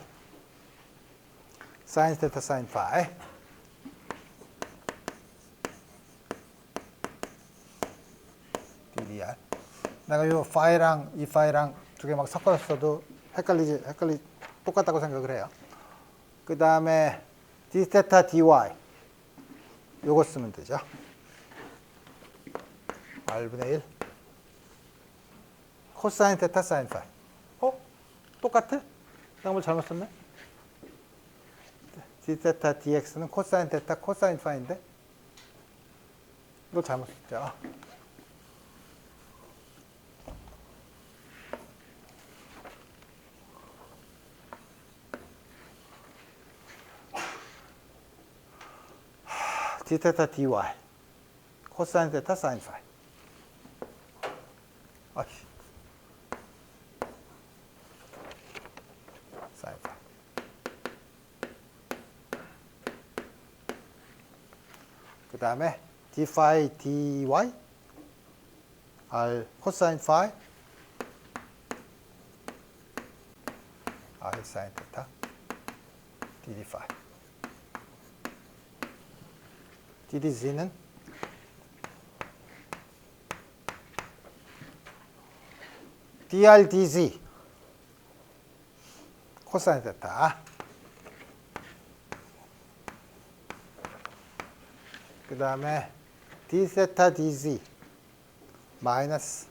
사인 θ, 사인 φ ddr. 내가 요 파이랑 이 파이랑 두 개 막 섞었어도 똑같다고 생각을 해요. 그 다음에 dθ, dy 요거 쓰면 되죠. r분의 1 코사인 θ, 사인 φ. 똑같아? 내가 뭘 잘못 썼네? dθ, dx는 코사인 θ, 코사인 φ인데 이거 잘못 썼죠. dθ, dy 코사인 θ, 사인 φ. 사인 φ. 그 다음에 dφ, dy r 코사인 φ r 사인 θ ddφ. ddz는 dr, dz 코사인 θ. 그 다음에 dθ, dz 마이너스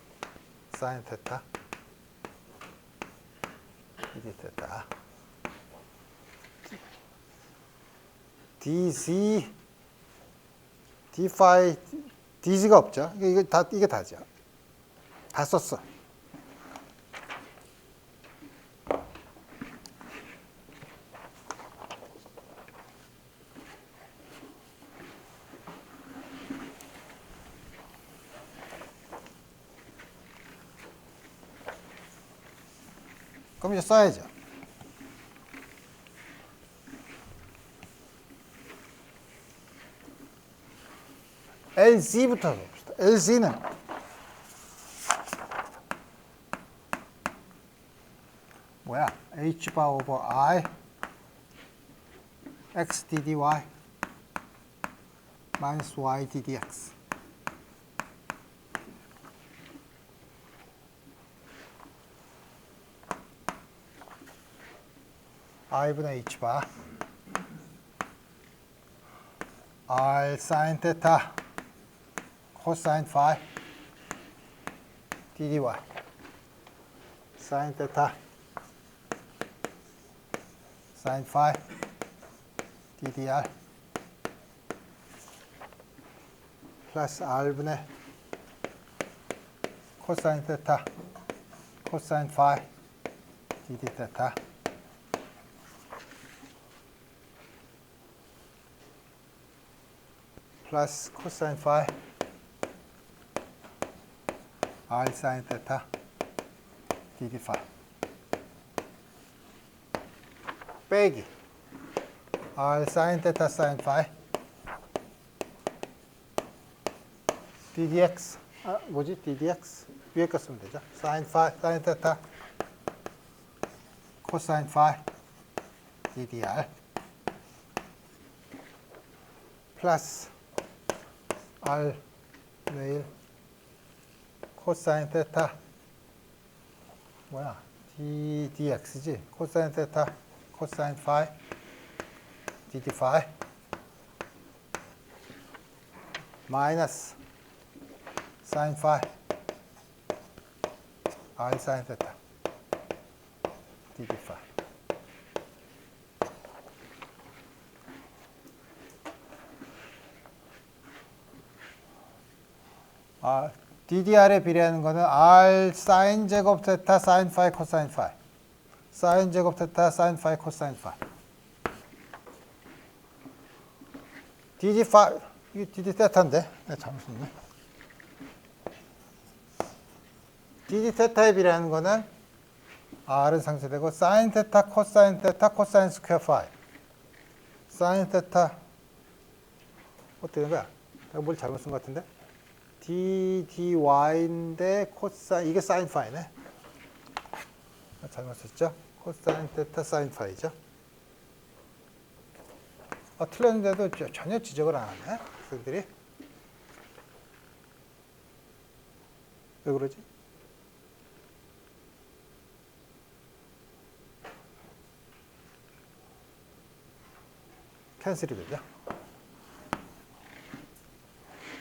사인 θ dθ. dz, dφ, dz가 없죠. 이게 다죠. 다 썼어. 그럼 이제 써야죠. LZ부터 봅시다. LZ는 뭐야? H바 오버 I X dd y 마이너스 y d dx. i분의 h바 r sin 테타 코사인 파이 ddy sin 테타 sin 파이 ddr 플러스 r분의 코사인 테타 코사인 파이 dd 테타 플러스 코사인 파이 r sin 테타 dd 파이 빼기 r sin 테타 sin 파이 ddx 뭐지 ddx 위에 거 쓰면 되죠. sin 파이 sin 테타 코사인 파이 ddr 플러스 r 내일 코사인 테타 뭐야 dx지 코사인 테타 코사인 파이 dd 파이 마이너스 사인 파이 r 사인 테타 dd 파이 DDR에 비례하는 거는 R 사인 제곱 테타 사인 파이 코사인 파이 사인 제곱 테타 사인 파이 코사인 파이 DD 파이 이게 DD 테타인데 잠시만요. DD 테타에 비례하는 거는 R은 상쇄되고 사인 테타 코사인 스퀘어 파이 사인 테타 어떻게 되는 거야? 내가 뭘 잘못 쓴 것 같은데? ddy인데 코사인 이게 사인 파이네. 잘못 썼죠? 코사인 테타 사인 파이죠. 틀렸는데도 전혀 지적을 안 하네. 학생들이. 왜 그러지? 캔슬이 되죠.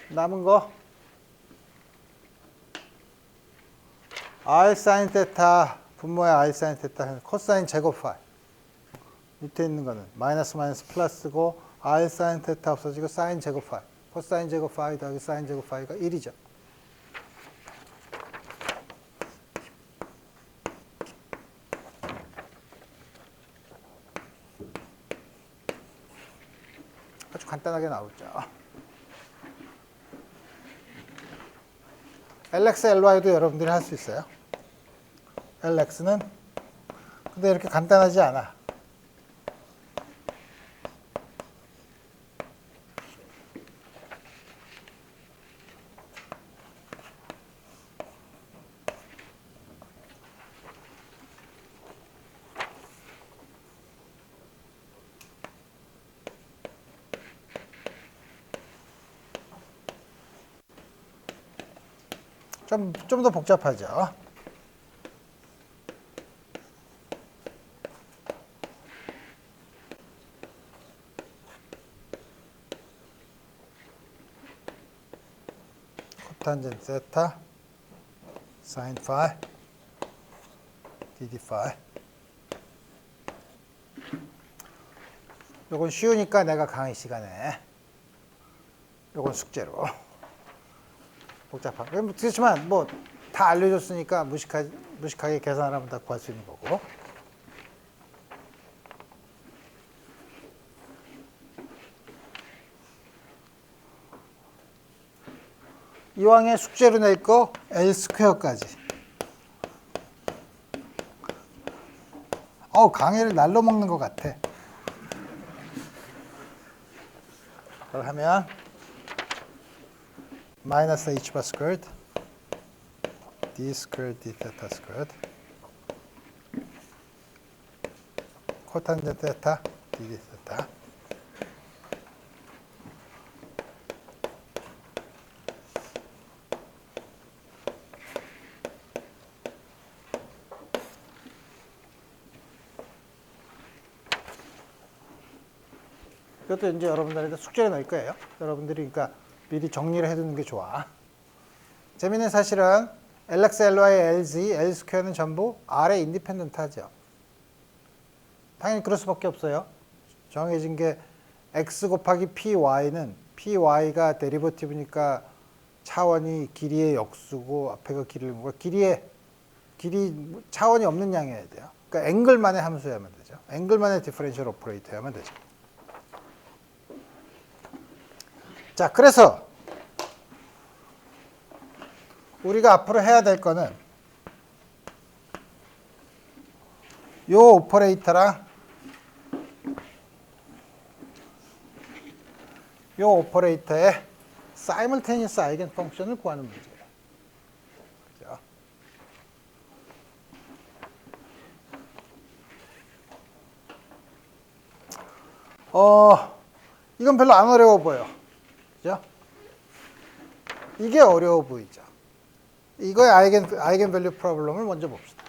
남은 거 r 사인 테타 분모의 r 사인 테타 코사인 제곱 파이 밑에 있는 거는 마이너스 플러스고 r 사인 테타 없어지고 사인 제곱 파이 코사인 제곱 파이 더하기 사인 제곱 파이가 1이죠. 아주 간단하게 나오죠. LX, LY도 여러분들이 할 수 있어요. LX는 근데 이렇게 간단하지 않아. 좀 더 복잡하죠. 코탄젠트 세타 사인 파이 dd 파이 요건 쉬우니까 내가 강의 시간에 요건 숙제로 복잡한. 그렇지만 뭐 다 알려줬으니까 무식하게 계산하면 다 구할 수 있는 거고. 이왕에 숙제로 낼 거 L 스퀘어까지. 강의를 날로 먹는 것 같아. 그걸 하면 마이너스 h 바 스퀘어드 d 스퀘어드 d 테타 스퀘어드 코탄젠트 테타 d 테타 이것도 이제 여러분들한테 숙제에 넣을 거예요. 여러분들이 그러니까 미리 정리를 해두는 게 좋아. 재미있는 사실은 LX, LY, LZ, L 스퀘어는 전부 R에 인디펜던트하죠. 당연히 그럴 수밖에 없어요. 정해진 게 X 곱하기 PY는 PY가 데리버티브니까 차원이 길이의 역수고 앞에가 길이를 뭐가 길이 차원이 없는 양이어야 돼요. 그러니까 앵글만의 함수여야만 되죠. 앵글만의 디퍼런셜 오퍼레이터여야만 되죠. 자, 그래서 우리가 앞으로 해야 될 거는 요 오퍼레이터랑 요 오퍼레이터의 사이멀테니어스 아이겐 펑션을 구하는 문제예요. 그죠? 이건 별로 안 어려워 보여. 그죠? 이게 어려워 보이죠. 이거의 아이겐 밸류 프로블럼을 먼저 봅시다.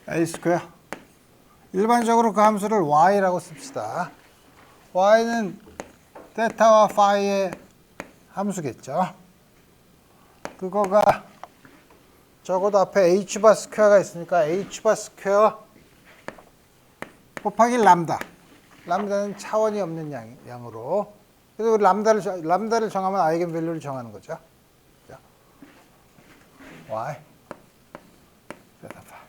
A 스퀘어. 일반적으로 그 함수를 y라고 씁시다. y는 테타와 파이의 함수겠죠. 그거가 적어도 앞에 h바 스퀘어가 있으니까 h바 스퀘어 곱하기 람다. 람다는 차원이 없는 양으로. 그래서 우리 람다를 정하면 아이겐 밸류를 정하는 거죠. y 테타 파이.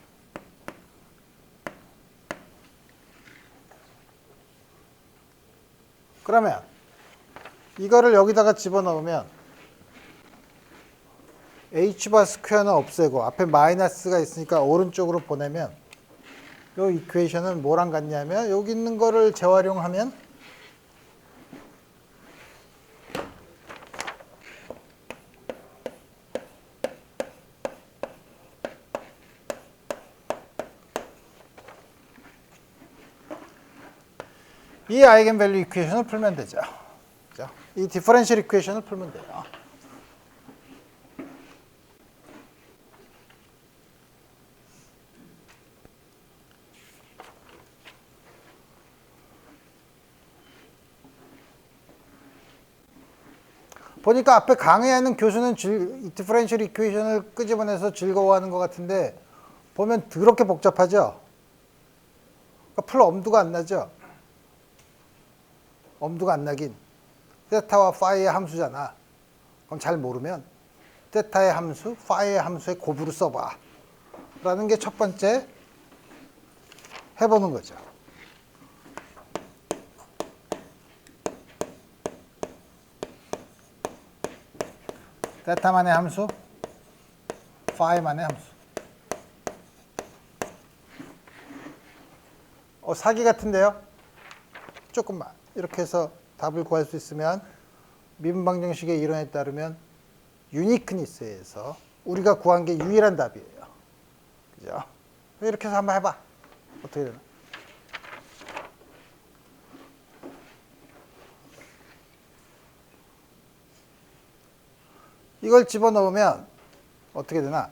그러면 이거를 여기다가 집어넣으면 h바 스퀘어는 없애고 앞에 마이너스가 있으니까 오른쪽으로 보내면 이 이퀘이션은 뭐랑 같냐면 여기 있는 거를 재활용하면 이 아이겐 밸류 이퀘이션을 풀면 되죠. 그죠? 이 디퍼런셜 이퀘이션을 풀면 돼요. 보니까 앞에 강의하는 교수는 디퍼런셜 이퀘이션을 끄집어내서 즐거워하는 것 같은데 보면 더럽게 복잡하죠? 그러니까 풀 엄두가 안 나죠? 엄두가 안 나긴. 테타와 파이의 함수잖아. 그럼 잘 모르면 테타의 함수, 파이의 함수의 곱으로 써봐. 라는 게 첫 번째 해보는 거죠. 테타만의 함수, 파이만의 함수. 사기 같은데요? 조금만. 이렇게 해서 답을 구할 수 있으면 미분방정식의 이론에 따르면 유니크니스에서 우리가 구한 게 유일한 답이에요. 그죠? 이렇게 해서 한번 해봐. 어떻게 되나? 이걸 집어넣으면 어떻게 되나?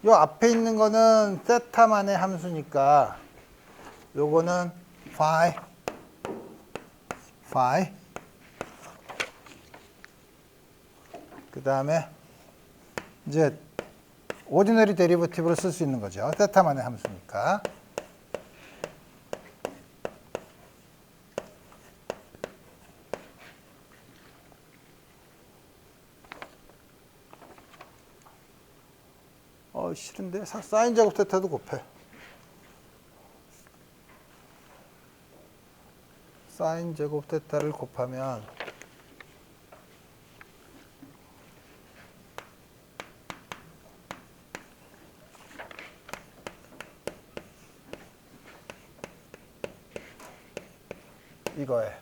요 앞에 있는 거는 세타만의 함수니까 요거는 파이 그 다음에 이제 오디너리 데리버티브를 쓸 수 있는 거죠. 세타만의 함수니까. 싫은데? 사인 제곱 테타도 곱해. 사인 제곱 테타를 곱하면 이거에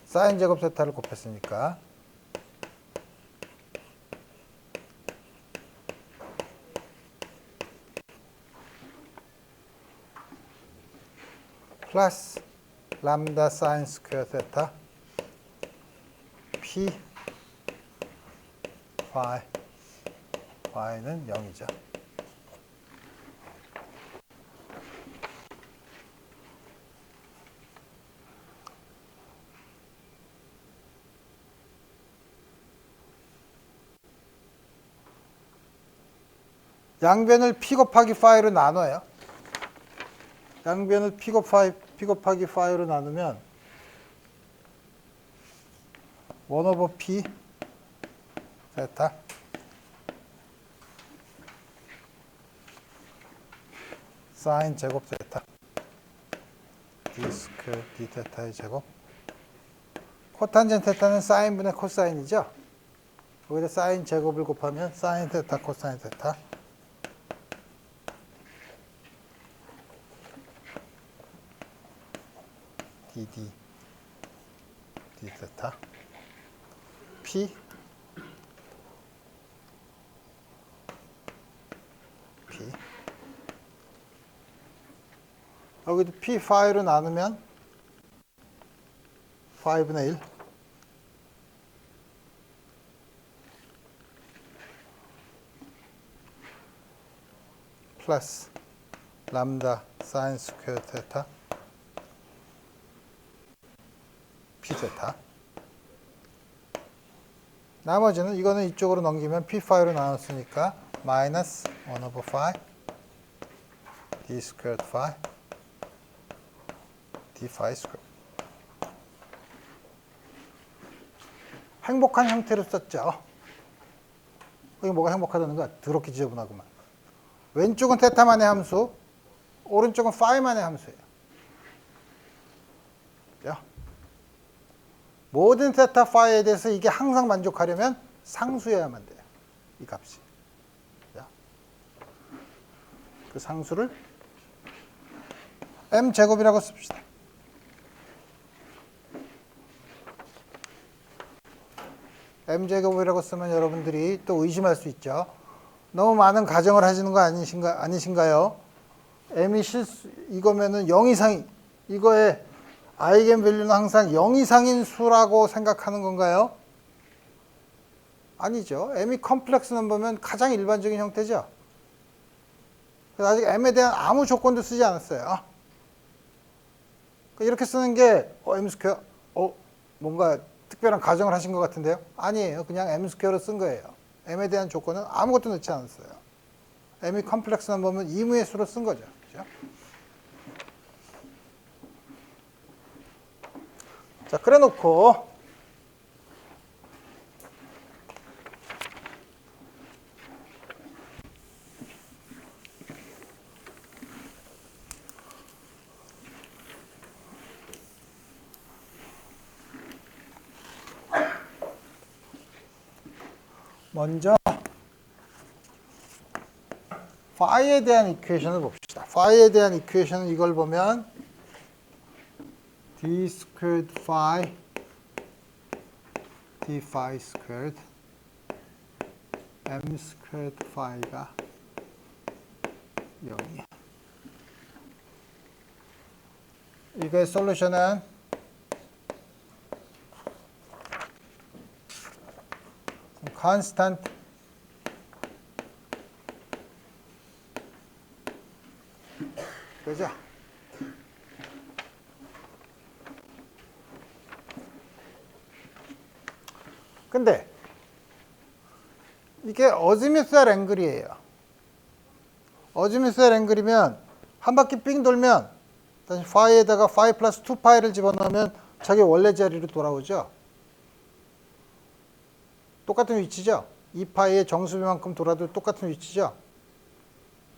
사인 제곱 세타를 곱했으니까 플러스 람다 사인 스퀘어 세타 p 파이 y는 0이죠. 양변을 p 곱하기 파이로 나눠요. 양변을 p 곱하기 파이로 나누면 1/p 세타 사인 제곱 세타 d 스퀘어 d 세타의 제곱 코탄젠 세타는 사인분의 코사인이죠. 거기다 사인 제곱을 곱하면 사인 세타 코사인 세타 dd d 세타 p 여기도 p 파이로 나누면 5분의 1 플러스 람다 사인 스퀘어 세타 p 세타 나머지는 이거는 이쪽으로 넘기면 p 파이로 나눴으니까 마이너스 1/5 d 스퀘어드 파이 d 파이 스퀘어 행복한 형태로 썼죠. 여기 뭐가 행복하다는 거야? 더럽게 지저분하구만. 왼쪽은 테타만의 함수, 오른쪽은 파이만의 함수예요. 그죠? 모든 테타 파이에 대해서 이게 항상 만족하려면 상수여야만 돼요. 이 값이. 그죠? 그 상수를 m제곱이라고 씁시다. m제곱이라고 쓰면 여러분들이 또 의심할 수 있죠. 너무 많은 가정을 하시는 거 아니신가요? m이 이거면은 0 이상, 이거의 아이겐 밸류는 항상 0 이상인 수라고 생각하는 건가요? 아니죠. m이 컴플렉스 넘버면 가장 일반적인 형태죠. 그래서 아직 m에 대한 아무 조건도 쓰지 않았어요. 이렇게 쓰는 게 m 스퀘어, 뭔가 특별한 가정을 하신 것 같은데요? 아니에요. 그냥 m 스퀘어로 쓴 거예요. m에 대한 조건은 아무것도 넣지 않았어요. m이 컴플렉스 넘버면 이무의 수로 쓴 거죠. 그죠? 자, 그래 놓고 먼저 파이에 대한 이퀘이션을 봅시다. 파이에 대한 이퀘이션은 이걸 보면 d squared phi d phi squared m squared phi가 0이야. 이거의 솔루션은 constant 그죠? 근데 이게 어지미스할 앵글이에요. 어지미스할 앵글이면 한 바퀴 삥 돌면 다시 파이에다가 파이 플러스 2파이를 집어넣으면 자기 원래 자리로 돌아오죠. 똑같은 위치죠. 2파이의 정수비만큼 돌아도 똑같은 위치죠.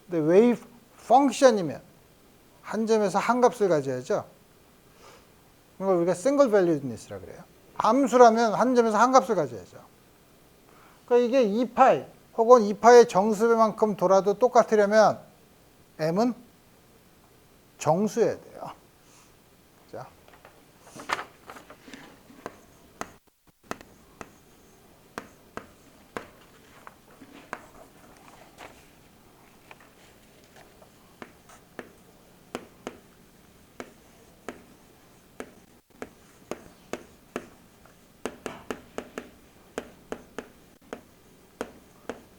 근데 웨이브 펑션이면 한 점에서 한 값을 가져야죠. 이걸 우리가 싱글 밸류니스라 그래요. 함수라면 한 점에서 한 값을 가져야죠. 그러니까 이게 2파이 혹은 2파이의 정수비만큼 돌아도 똑같으려면 m은 정수여야 돼요. 자.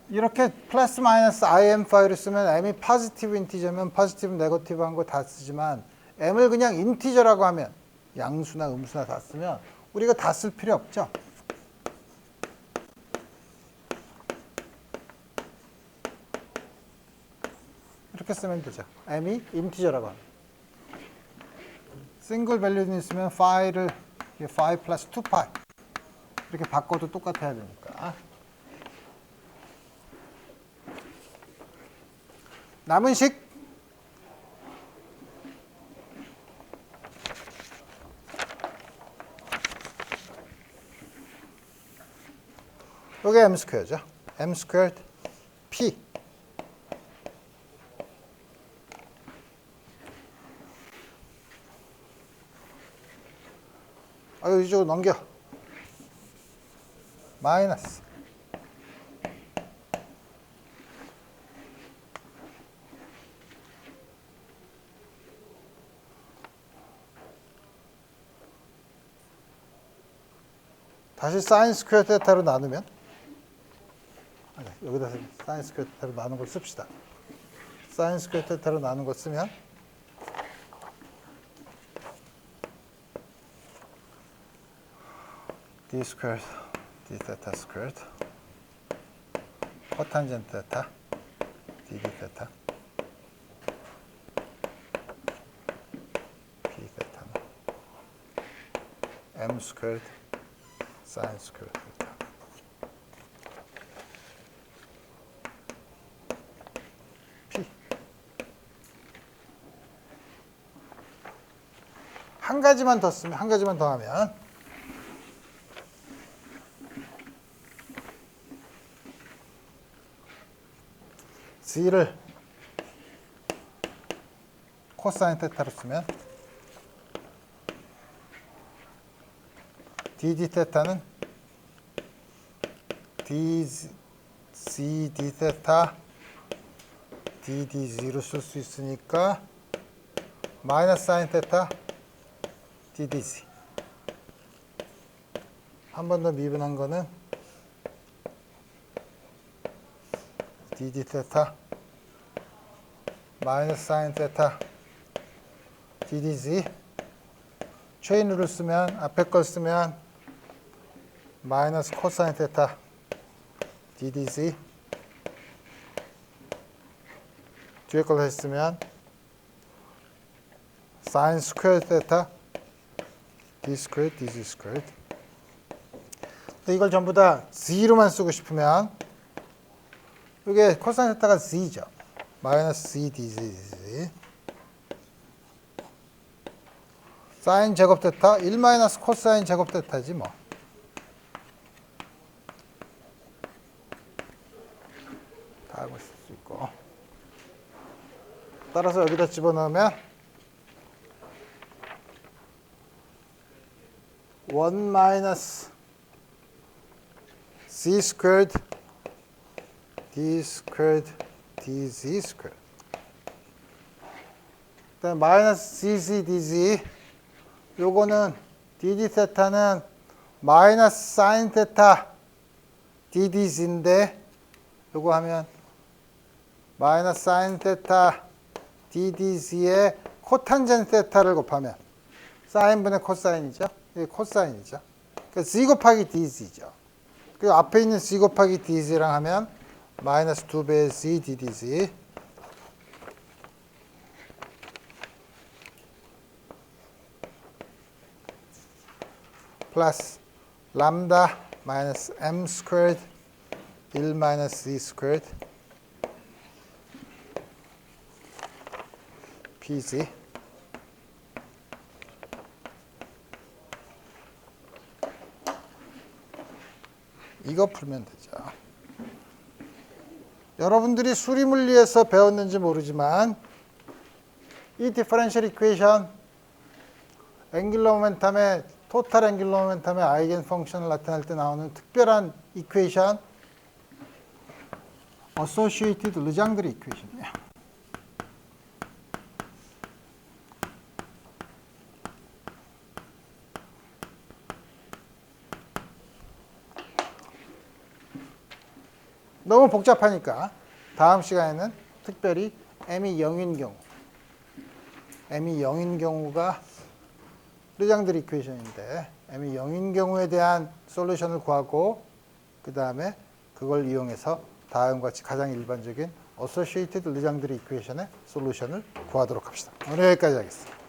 이렇게 플러스 마이너스 im파이를 쓰면 m이 포지티브 인티저면 포지티브 네거티브 한 거 다 쓰지만 m을 그냥 인티저라고 하면 양수나 음수나 다 쓰면 우리가 다 쓸 필요 없죠. 이렇게 쓰면 되죠. m이 인티저라고 하면. 싱글 밸류는 있으면 파이를 5 플러스 2파이 이렇게 바꿔도 똑같아야 되니까. 남은 식 이게 m 스퀘어죠. m 스퀘어드 p 이쪽으로 넘겨. 마이너스 다시 사인 스퀘어 테타로 나누면 여기다 사인 스퀘어 테타로 나눈 걸 씁시다. 사인 스퀘어 테타로 나눈 걸 쓰면 d 스퀘어드 d 테타 스퀘어드 코탄젠트 테타 dd 테타 p 테타는 m 스퀘어드 사인 스퀘어 테타 p 한 가지만 더 쓰면 한 가지만 더 하면 C를 코사인 테타로 쓰면 dd 테타는 dz d 테타 ddz로 쓸 수 있으니까 마이너스 사인 테타 ddz 한 번 더 미분한 거는 dd 테타 마이너스 사인 테타 ddz 체인으로 쓰면 앞에 걸 쓰면 마이너스 코사인 테타 ddz 뒤에 걸 했으면 사인 스퀘어 테타 d 스퀘어 dz 스퀘어. 이걸 전부 다 z로만 쓰고 싶으면 이게 코사인 테타가 z죠. 마이너스 z dz 사인 제곱 테타 1 마이너스 코사인 제곱 테타지 뭐. 다 알고 있을 수 있고. 따라서 여기다 집어넣으면 1 마이너스 c 스퀘어드 d 스퀘어드 dz 스퀘어드 그다음에 마이너스 cc dz 요거는 dd 테타는 마이너스 사인 테타 ddz인데 요거 하면 마이너스 사인 테타 ddz의 코탄젠트 테타를 곱하면 사인분의 코사인이죠. 이게 코사인이죠. 그러니까 z 곱하기 dz죠. 그 앞에 있는 z 곱하기 dz랑 하면 마이너스 2배의 z ddz 플러스 람다 마이너스 m 스퀘어드 1 마이너스 z 스퀘어드 pz 이거 풀면 되죠. 여러분들이 수리물리에서 배웠는지 모르지만 이 디퍼런셜 이퀘이션 앵귤러 모멘텀의 토탈 앵귤러 모멘텀의 아이겐 펑션을 나타낼 때 나오는 특별한 이퀘이션 어소시에이티드 르장드리 이퀘이션이에요. 너무 복잡하니까 다음 시간에는 특별히 m이 0인 경우 m이 0인 경우가 르장드리 이퀘이션인데 m이 0인 경우에 대한 솔루션을 구하고 그 다음에 그걸 이용해서 다음과 같이 가장 일반적인 어소시에이티드 르장드리 이퀘이션의 솔루션을 구하도록 합시다. 오늘 여기까지 하겠습니다.